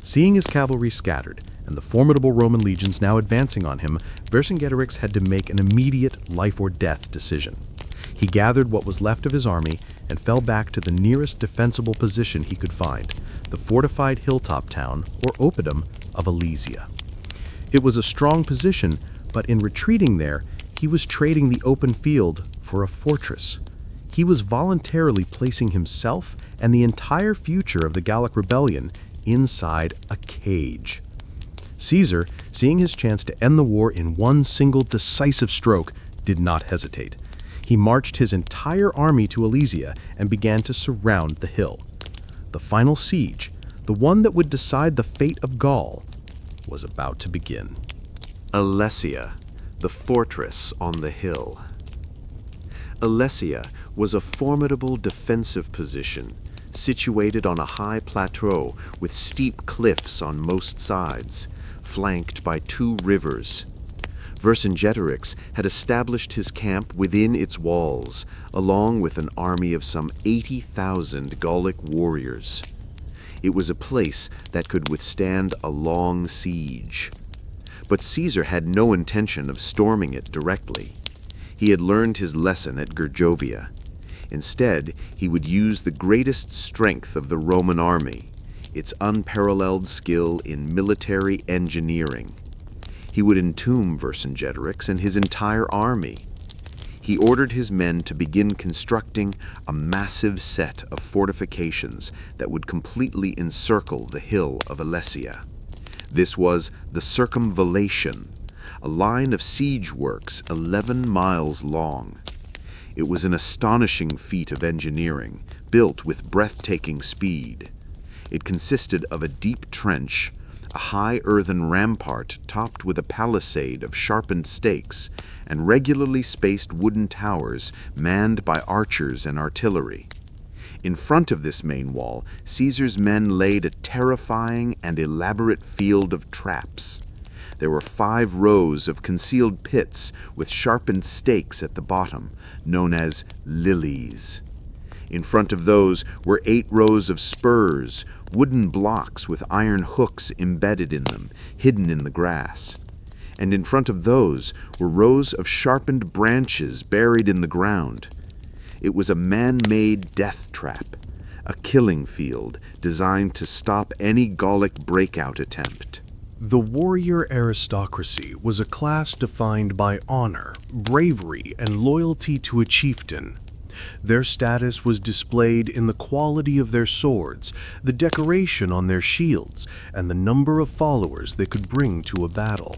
Seeing his cavalry scattered and the formidable Roman legions now advancing on him, Vercingetorix had to make an immediate life-or-death decision. He gathered what was left of his army and fell back to the nearest defensible position he could find, the fortified hilltop town, or oppidum, of Alesia. It was a strong position, but in retreating there, he was trading the open field for a fortress. He was voluntarily placing himself and the entire future of the Gallic rebellion inside a cage. Caesar, seeing his chance to end the war in one single decisive stroke, did not hesitate. He marched his entire army to Alesia and began to surround the hill. The final siege, the one that would decide the fate of Gaul, was about to begin. Alesia, the fortress on the hill. Alesia was a formidable defensive position, situated on a high plateau with steep cliffs on most sides, flanked by 2 rivers. Vercingetorix had established his camp within its walls, along with an army of some 80,000 Gallic warriors. It was a place that could withstand a long siege. But Caesar had no intention of storming it directly. He had learned his lesson at Gergovia. Instead, he would use the greatest strength of the Roman army, its unparalleled skill in military engineering. He would entomb Vercingetorix and his entire army. He ordered his men to begin constructing a massive set of fortifications that would completely encircle the hill of Alesia. This was the circumvallation, a line of siege works 11 miles long. It was an astonishing feat of engineering, built with breathtaking speed. It consisted of a deep trench, a high earthen rampart topped with a palisade of sharpened stakes, and regularly spaced wooden towers manned by archers and artillery. In front of this main wall, Caesar's men laid a terrifying and elaborate field of traps. There were 5 rows of concealed pits with sharpened stakes at the bottom, known as lilies. In front of those were 8 rows of spurs, wooden blocks with iron hooks embedded in them, hidden in the grass. And in front of those were rows of sharpened branches buried in the ground. It was a man-made death trap, a killing field designed to stop any Gallic breakout attempt. The warrior aristocracy was a class defined by honor, bravery, and loyalty to a chieftain. Their status was displayed in the quality of their swords, the decoration on their shields, and the number of followers they could bring to a battle.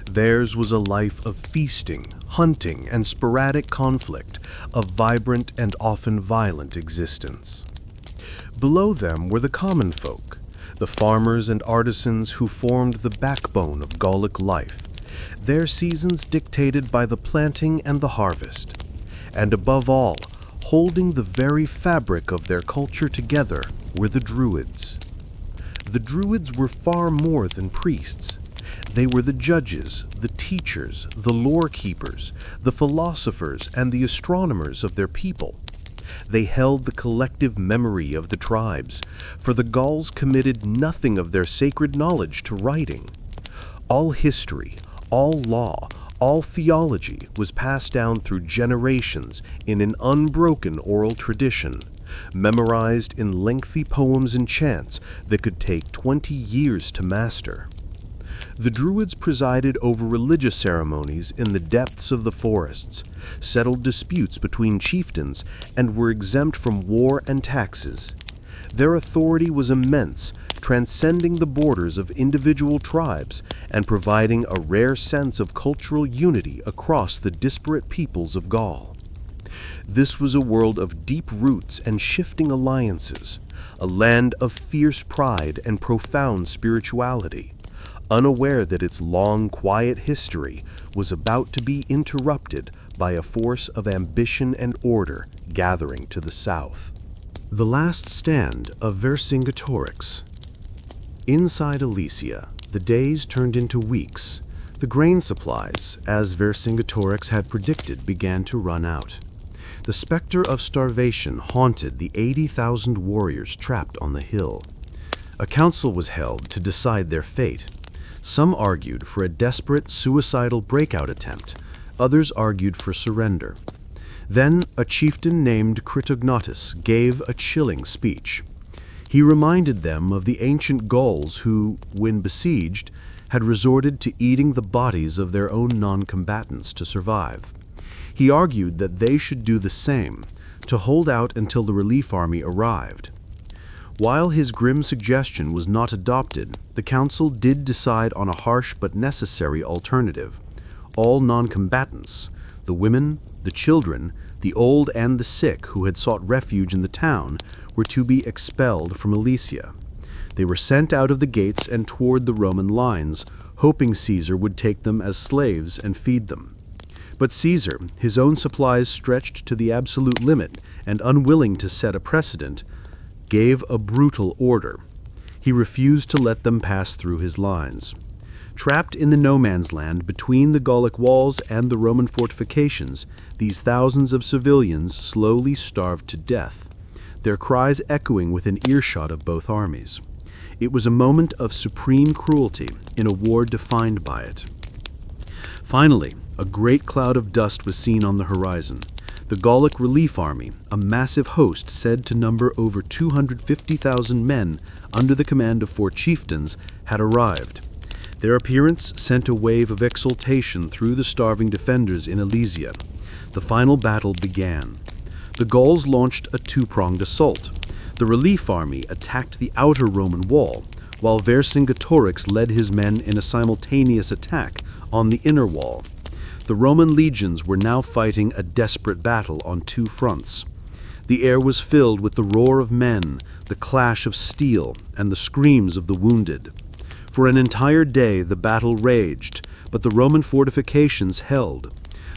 Theirs was a life of feasting, hunting, and sporadic conflict, a vibrant and often violent existence. Below them were the common folk, the farmers and artisans who formed the backbone of Gallic life, their seasons dictated by the planting and the harvest. And above all, holding the very fabric of their culture together, were the Druids. The Druids were far more than priests. They were the judges, the teachers, the lore keepers, the philosophers, and the astronomers of their people. They held the collective memory of the tribes, for the Gauls committed nothing of their sacred knowledge to writing. All history, all law, all theology was passed down through generations in an unbroken oral tradition, memorized in lengthy poems and chants that could take 20 years to master. The Druids presided over religious ceremonies in the depths of the forests, settled disputes between chieftains, and were exempt from war and taxes. Their authority was immense, transcending the borders of individual tribes and providing a rare sense of cultural unity across the disparate peoples of Gaul. This was a world of deep roots and shifting alliances, a land of fierce pride and profound spirituality, unaware that its long, quiet history was about to be interrupted by a force of ambition and order gathering to the south. The Last Stand of Vercingetorix. Inside Alesia, the days turned into weeks. The grain supplies, as Vercingetorix had predicted, began to run out. The specter of starvation haunted the 80,000 warriors trapped on the hill. A council was held to decide their fate. Some argued for a desperate, suicidal breakout attempt. Others argued for surrender. Then a chieftain named Critognatus gave a chilling speech. He reminded them of the ancient Gauls who, when besieged, had resorted to eating the bodies of their own non-combatants to survive. He argued that they should do the same, to hold out until the relief army arrived. While his grim suggestion was not adopted, the council did decide on a harsh but necessary alternative. All non-combatants, the women, the children, the old and the sick who had sought refuge in the town, were to be expelled from Alesia. They were sent out of the gates and toward the Roman lines, hoping Caesar would take them as slaves and feed them. But Caesar, his own supplies stretched to the absolute limit and unwilling to set a precedent, gave a brutal order. He refused to let them pass through his lines. Trapped in the no-man's land between the Gallic walls and the Roman fortifications, these thousands of civilians slowly starved to death, their cries echoing within earshot of both armies. It was a moment of supreme cruelty in a war defined by it. Finally, a great cloud of dust was seen on the horizon. The Gallic relief army, a massive host said to number over 250,000 men under the command of 4 chieftains, had arrived. Their appearance sent a wave of exultation through the starving defenders in Alesia. The final battle began. The Gauls launched a 2-pronged assault. The relief army attacked the outer Roman wall, while Vercingetorix led his men in a simultaneous attack on the inner wall. The Roman legions were now fighting a desperate battle on 2 fronts. The air was filled with the roar of men, the clash of steel, and the screams of the wounded. For an entire day the battle raged, but the Roman fortifications held.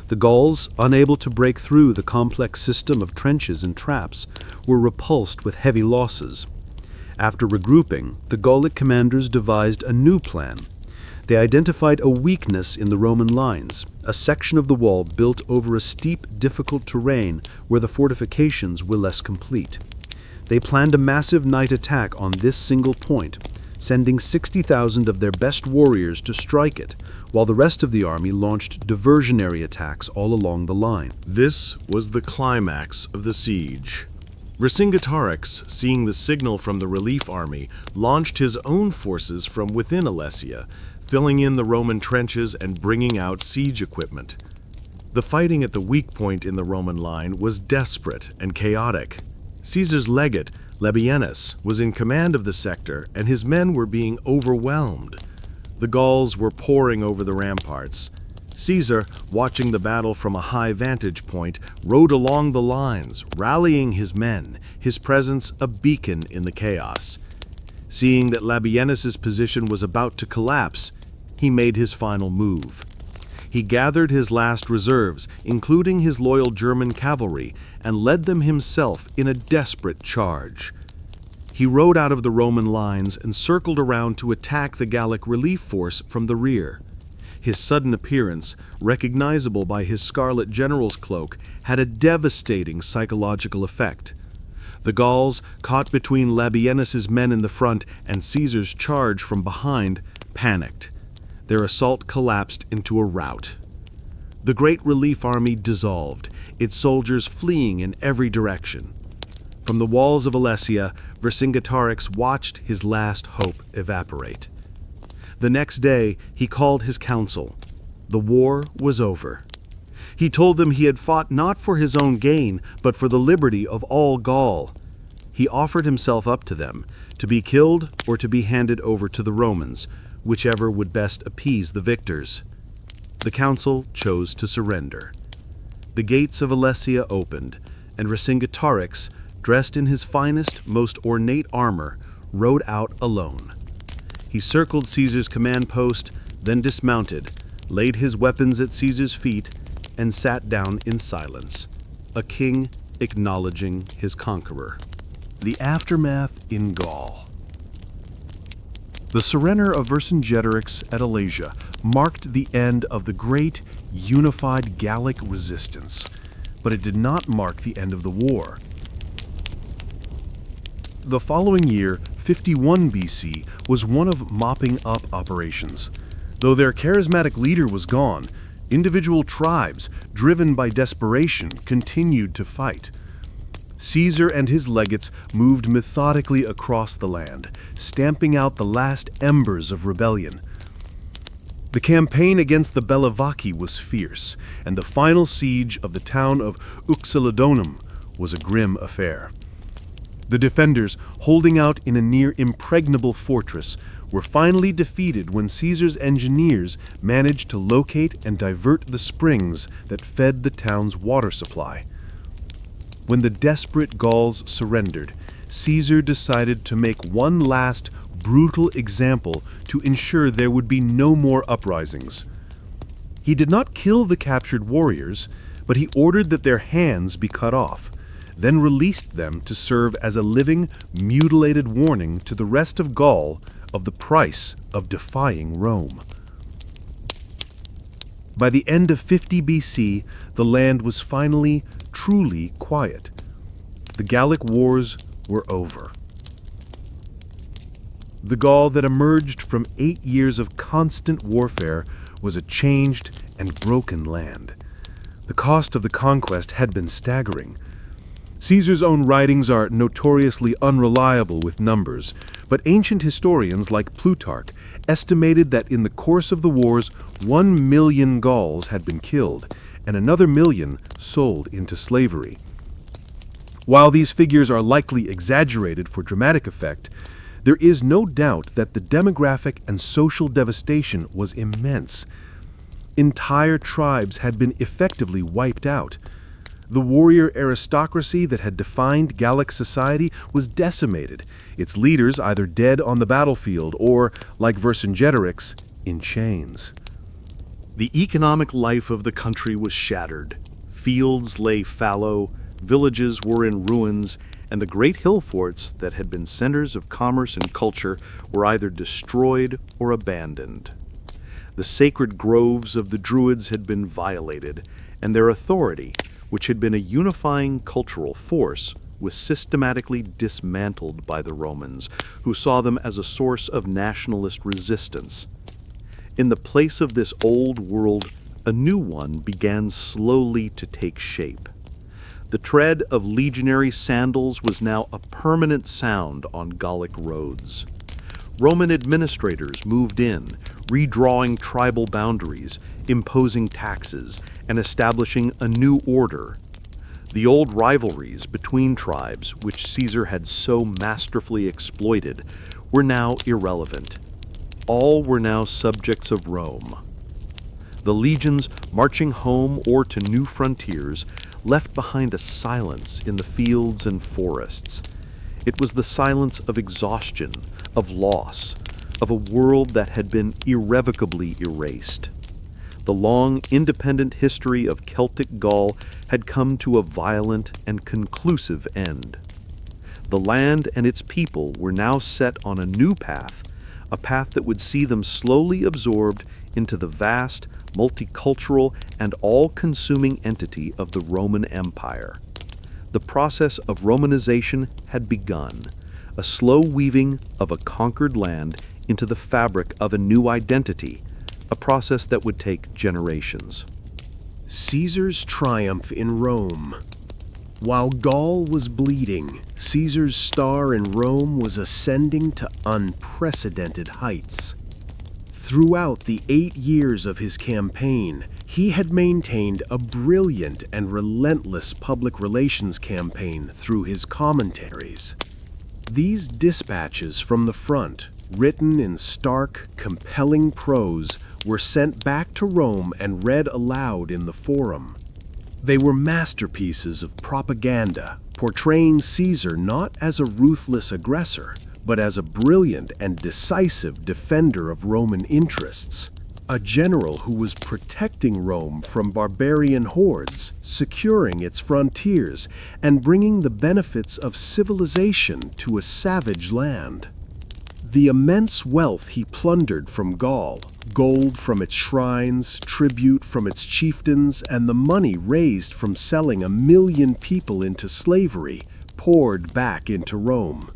The Gauls, unable to break through the complex system of trenches and traps, were repulsed with heavy losses. After regrouping, the Gallic commanders devised a new plan. They identified a weakness in the Roman lines, a section of the wall built over a steep, difficult terrain where the fortifications were less complete. They planned a massive night attack on this single point, sending 60,000 of their best warriors to strike it, while the rest of the army launched diversionary attacks all along the line. This was the climax of the siege. Vercingetorix, seeing the signal from the relief army, launched his own forces from within Alesia, filling in the Roman trenches and bringing out siege equipment. The fighting at the weak point in the Roman line was desperate and chaotic. Caesar's legate, Labienus, was in command of the sector, and his men were being overwhelmed. The Gauls were pouring over the ramparts. Caesar, watching the battle from a high vantage point, rode along the lines, rallying his men, his presence a beacon in the chaos. Seeing that Labienus's position was about to collapse, he made his final move. He gathered his last reserves, including his loyal German cavalry, and led them himself in a desperate charge. He rode out of the Roman lines and circled around to attack the Gallic relief force from the rear. His sudden appearance, recognizable by his scarlet general's cloak, had a devastating psychological effect. The Gauls, caught between Labienus's men in the front and Caesar's charge from behind, panicked. Their assault collapsed into a rout. The great relief army dissolved, its soldiers fleeing in every direction. From the walls of Alesia, Vercingetorix watched his last hope evaporate. The next day, he called his council. The war was over. He told them he had fought not for his own gain, but for the liberty of all Gaul. He offered himself up to them, to be killed or to be handed over to the Romans, whichever would best appease the victors. The council chose to surrender. The gates of Alesia opened, and Vercingetorix, dressed in his finest, most ornate armor, rode out alone. He circled Caesar's command post, then dismounted, laid his weapons at Caesar's feet, and sat down in silence, a king acknowledging his conqueror. The aftermath in Gaul. The surrender of Vercingetorix at Alesia marked the end of the great, unified Gallic resistance, but it did not mark the end of the war. The following year, 51 BC, was one of mopping up operations. Though their charismatic leader was gone, individual tribes, driven by desperation, continued to fight. Caesar and his legates moved methodically across the land, stamping out the last embers of rebellion. The campaign against the Bellovaci was fierce, and the final siege of the town of Uxellodonum was a grim affair. The defenders, holding out in a near impregnable fortress, were finally defeated when Caesar's engineers managed to locate and divert the springs that fed the town's water supply. When the desperate Gauls surrendered, Caesar decided to make one last brutal example to ensure there would be no more uprisings. He did not kill the captured warriors, but he ordered that their hands be cut off, then released them to serve as a living, mutilated warning to the rest of Gaul of the price of defying Rome. By the end of 50 BC, the land was finally, truly quiet. The Gallic wars were over. The Gaul that emerged from 8 years of constant warfare was a changed and broken land. The cost of the conquest had been staggering. Caesar's own writings are notoriously unreliable with numbers, but ancient historians like Plutarch estimated that in the course of the wars 1 million Gauls had been killed, and another million sold into slavery. While these figures are likely exaggerated for dramatic effect, there is no doubt that the demographic and social devastation was immense. Entire tribes had been effectively wiped out. The warrior aristocracy that had defined Gallic society was decimated, its leaders either dead on the battlefield or, like Vercingetorix, in chains. The economic life of the country was shattered. Fields lay fallow, villages were in ruins, and the great hill forts that had been centers of commerce and culture were either destroyed or abandoned. The sacred groves of the Druids had been violated, and their authority, which had been a unifying cultural force, was systematically dismantled by the Romans, who saw them as a source of nationalist resistance. In the place of this old world, a new one began slowly to take shape. The tread of legionary sandals was now a permanent sound on Gallic roads. Roman administrators moved in, redrawing tribal boundaries, imposing taxes, and establishing a new order. The old rivalries between tribes, which Caesar had so masterfully exploited, were now irrelevant. All were now subjects of Rome. The legions, marching home or to new frontiers, left behind a silence in the fields and forests. It was the silence of exhaustion, of loss, of a world that had been irrevocably erased. The long, independent history of Celtic Gaul had come to a violent and conclusive end. The land and its people were now set on a new path, a path that would see them slowly absorbed into the vast, multicultural, and all-consuming entity of the Roman Empire. The process of Romanization had begun, a slow weaving of a conquered land into the fabric of a new identity, a process that would take generations. Caesar's triumph in Rome. While Gaul was bleeding, Caesar's star in Rome was ascending to unprecedented heights. Throughout the 8 years of his campaign, he had maintained a brilliant and relentless public relations campaign through his commentaries. These dispatches from the front, written in stark, compelling prose, were sent back to Rome and read aloud in the Forum. They were masterpieces of propaganda, portraying Caesar not as a ruthless aggressor, but as a brilliant and decisive defender of Roman interests, a general who was protecting Rome from barbarian hordes, securing its frontiers, and bringing the benefits of civilization to a savage land. The immense wealth he plundered from Gaul, gold from its shrines, tribute from its chieftains, and the money raised from selling 1 million people into slavery, poured back into Rome.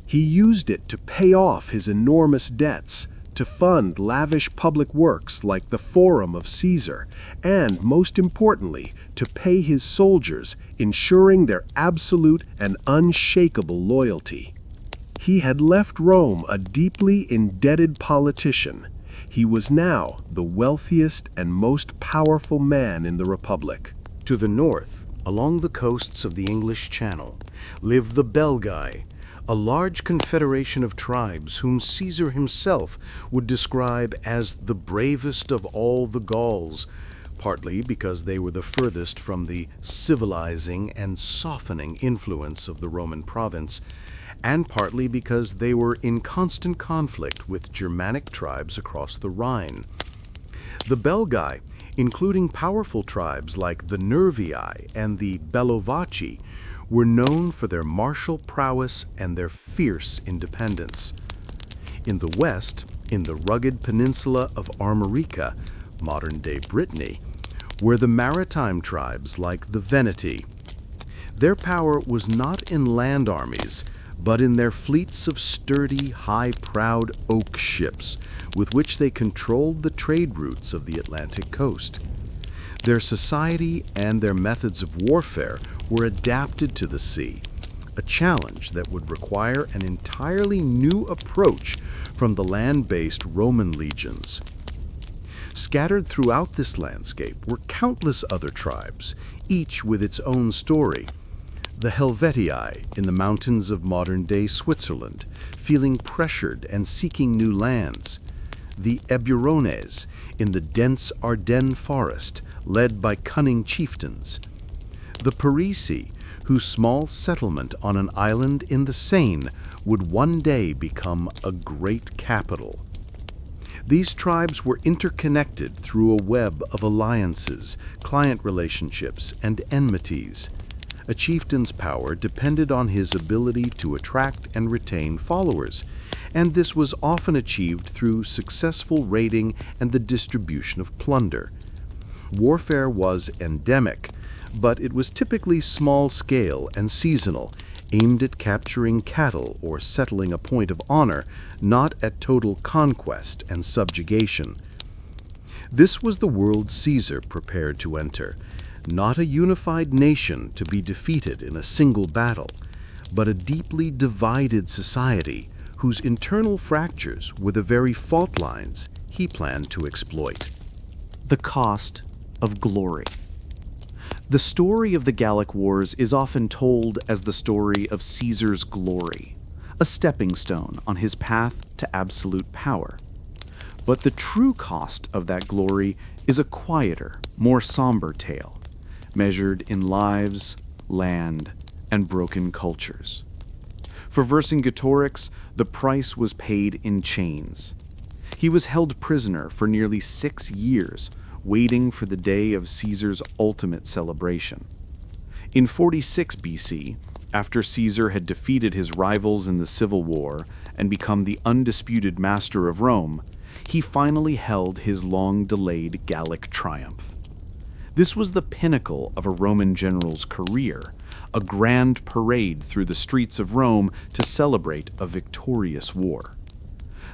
He used it to pay off his enormous debts, to fund lavish public works like the Forum of Caesar, and, most importantly, to pay his soldiers, ensuring their absolute and unshakable loyalty. He had left Rome a deeply indebted politician. He was now the wealthiest and most powerful man in the Republic. To the north, along the coasts of the English Channel, lived the Belgae, a large confederation of tribes whom Caesar himself would describe as the bravest of all the Gauls, partly because they were the furthest from the civilizing and softening influence of the Roman province, and partly because they were in constant conflict with Germanic tribes across the Rhine. The Belgae, including powerful tribes like the Nervii and the Bellovaci, were known for their martial prowess and their fierce independence. In the west, in the rugged peninsula of Armorica, modern-day Brittany, were the maritime tribes like the Veneti. Their power was not in land armies, but in their fleets of sturdy, high-prowed oak ships, with which they controlled the trade routes of the Atlantic coast. Their society and their methods of warfare were adapted to the sea, a challenge that would require an entirely new approach from the land-based Roman legions. Scattered throughout this landscape were countless other tribes, each with its own story. The Helvetii in the mountains of modern-day Switzerland, feeling pressured and seeking new lands. The Eburones in the dense Ardennes forest, led by cunning chieftains. The Parisii, whose small settlement on an island in the Seine would one day become a great capital. These tribes were interconnected through a web of alliances, client relationships, and enmities. A chieftain's power depended on his ability to attract and retain followers, and this was often achieved through successful raiding and the distribution of plunder. Warfare was endemic, but it was typically small-scale and seasonal, aimed at capturing cattle or settling a point of honor, not at total conquest and subjugation. This was the world Caesar prepared to enter, not a unified nation to be defeated in a single battle, but a deeply divided society whose internal fractures were the very fault lines he planned to exploit. The cost of glory. The story of the Gallic Wars is often told as the story of Caesar's glory, a stepping stone on his path to absolute power. But the true cost of that glory is a quieter, more somber tale, measured in lives, land, and broken cultures. For Vercingetorix, the price was paid in chains. He was held prisoner for nearly 6 years, waiting for the day of Caesar's ultimate celebration. In 46 BC, after Caesar had defeated his rivals in the civil war and become the undisputed master of Rome, he finally held his long-delayed Gallic triumph. This was the pinnacle of a Roman general's career, a grand parade through the streets of Rome to celebrate a victorious war.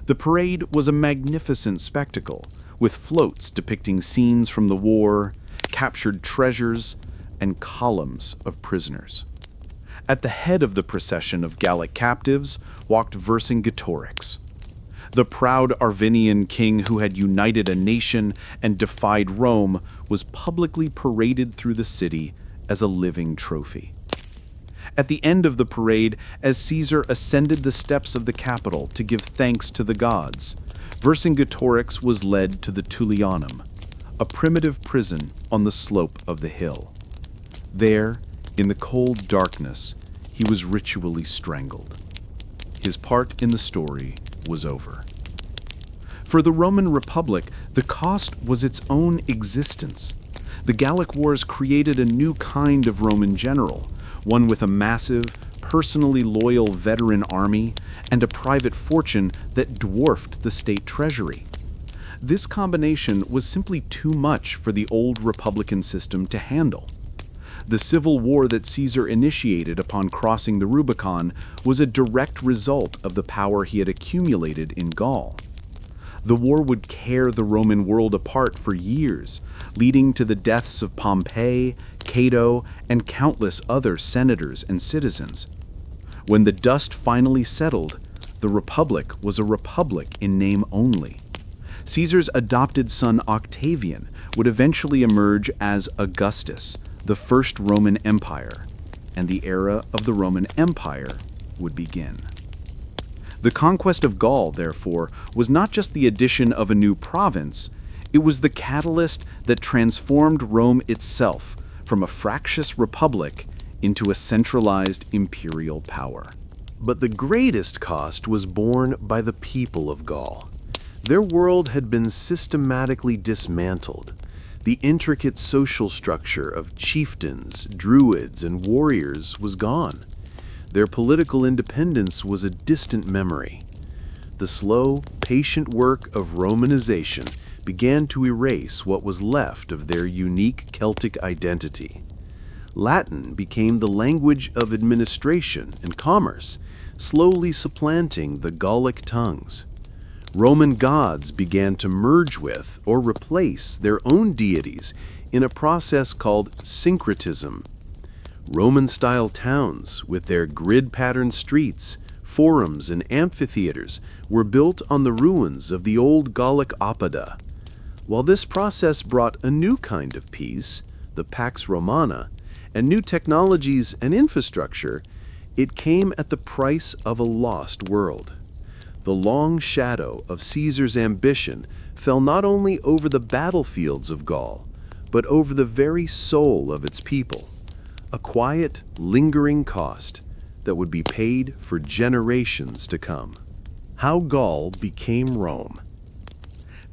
The parade was a magnificent spectacle, with floats depicting scenes from the war, captured treasures, and columns of prisoners. At the head of the procession of Gallic captives walked Vercingetorix, the proud Arvinian king who had united a nation and defied Rome was publicly paraded through the city as a living trophy. At the end of the parade, as Caesar ascended the steps of the Capitol to give thanks to the gods, Vercingetorix was led to the Tullianum, a primitive prison on the slope of the hill. There, in the cold darkness, he was ritually strangled. His part in the story was over. For the Roman Republic, the cost was its own existence. The Gallic Wars created a new kind of Roman general, one with a massive, personally loyal veteran army and a private fortune that dwarfed the state treasury. This combination was simply too much for the old republican system to handle. The civil war that Caesar initiated upon crossing the Rubicon was a direct result of the power he had accumulated in Gaul. The war would tear the Roman world apart for years, leading to the deaths of Pompey, Cato, and countless other senators and citizens. When the dust finally settled, the Republic was a republic in name only. Caesar's adopted son Octavian would eventually emerge as Augustus, the first Roman Empire, and the era of the Roman Empire would begin. The conquest of Gaul, therefore, was not just the addition of a new province, it was the catalyst that transformed Rome itself from a fractious republic into a centralized imperial power. But the greatest cost was borne by the people of Gaul. Their world had been systematically dismantled. The intricate social structure of chieftains, druids, and warriors was gone. Their political independence was a distant memory. The slow, patient work of Romanization began to erase what was left of their unique Celtic identity. Latin became the language of administration and commerce, slowly supplanting the Gallic tongues. Roman gods began to merge with or replace their own deities in a process called syncretism. Roman-style towns, with their grid-patterned streets, forums, and amphitheaters, were built on the ruins of the old Gallic oppida. While this process brought a new kind of peace, the Pax Romana, and new technologies and infrastructure, it came at the price of a lost world. The long shadow of Caesar's ambition fell not only over the battlefields of Gaul, but over the very soul of its people, a quiet, lingering cost that would be paid for generations to come. How Gaul became Rome.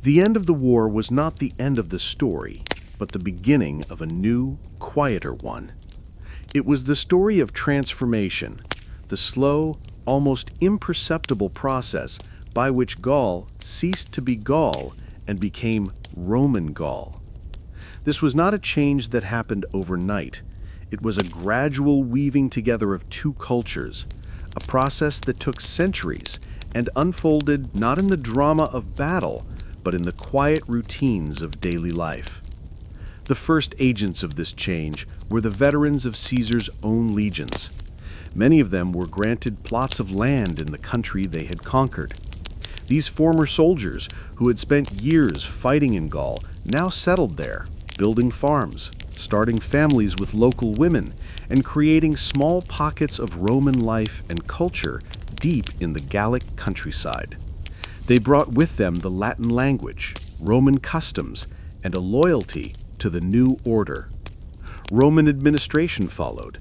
The end of the war was not the end of the story, but the beginning of a new, quieter one. It was the story of transformation, the slow, almost imperceptible process by which Gaul ceased to be Gaul and became Roman Gaul. This was not a change that happened overnight. It was a gradual weaving together of two cultures, a process that took centuries and unfolded not in the drama of battle, but in the quiet routines of daily life. The first agents of this change were the veterans of Caesar's own legions. Many of them were granted plots of land in the country they had conquered. These former soldiers, who had spent years fighting in Gaul, now settled there, building farms, starting families with local women, and creating small pockets of Roman life and culture deep in the Gallic countryside. They brought with them the Latin language, Roman customs, and a loyalty to the new order. Roman administration followed.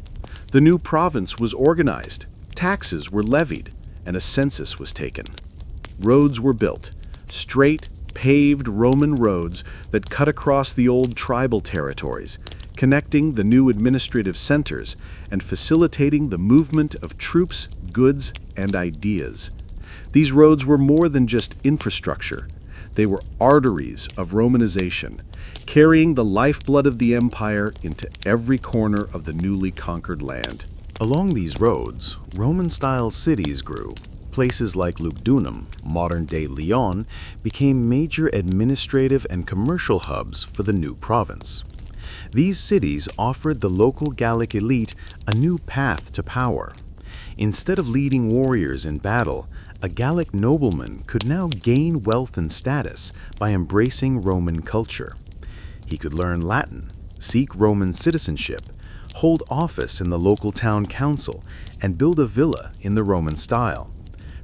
The new province was organized, taxes were levied, and a census was taken. Roads were built, straight, paved Roman roads that cut across the old tribal territories, connecting the new administrative centers and facilitating the movement of troops, goods, and ideas. These roads were more than just infrastructure. They were arteries of Romanization, carrying the lifeblood of the empire into every corner of the newly conquered land. Along these roads, Roman-style cities grew. Places like Lugdunum, modern-day Lyon, became major administrative and commercial hubs for the new province. These cities offered the local Gallic elite a new path to power. Instead of leading warriors in battle, a Gallic nobleman could now gain wealth and status by embracing Roman culture. He could learn Latin, seek Roman citizenship, hold office in the local town council, and build a villa in the Roman style.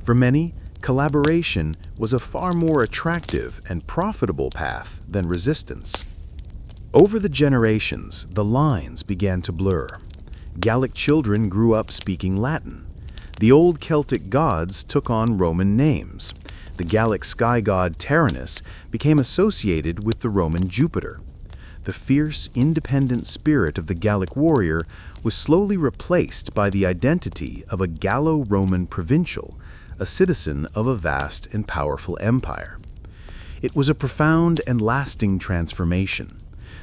For many, collaboration was a far more attractive and profitable path than resistance. Over the generations, the lines began to blur. Gallic children grew up speaking Latin. The old Celtic gods took on Roman names. The Gallic sky god Taranis became associated with the Roman Jupiter. The fierce, independent spirit of the Gallic warrior was slowly replaced by the identity of a Gallo-Roman provincial, a citizen of a vast and powerful empire. It was a profound and lasting transformation.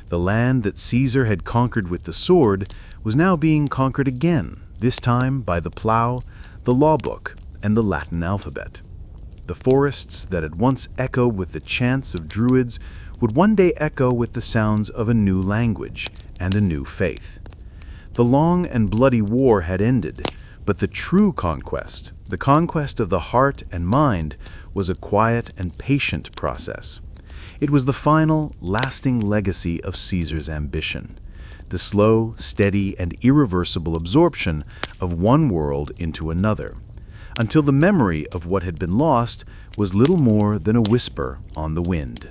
The land that Caesar had conquered with the sword was now being conquered again, this time by the plow, the law book, and the Latin alphabet. The forests that had once echoed with the chants of druids would one day echo with the sounds of a new language and a new faith. The long and bloody war had ended, but the true conquest, the conquest of the heart and mind, was a quiet and patient process. It was the final, lasting legacy of Caesar's ambition, the slow, steady, and irreversible absorption of one world into another, until the memory of what had been lost was little more than a whisper on the wind.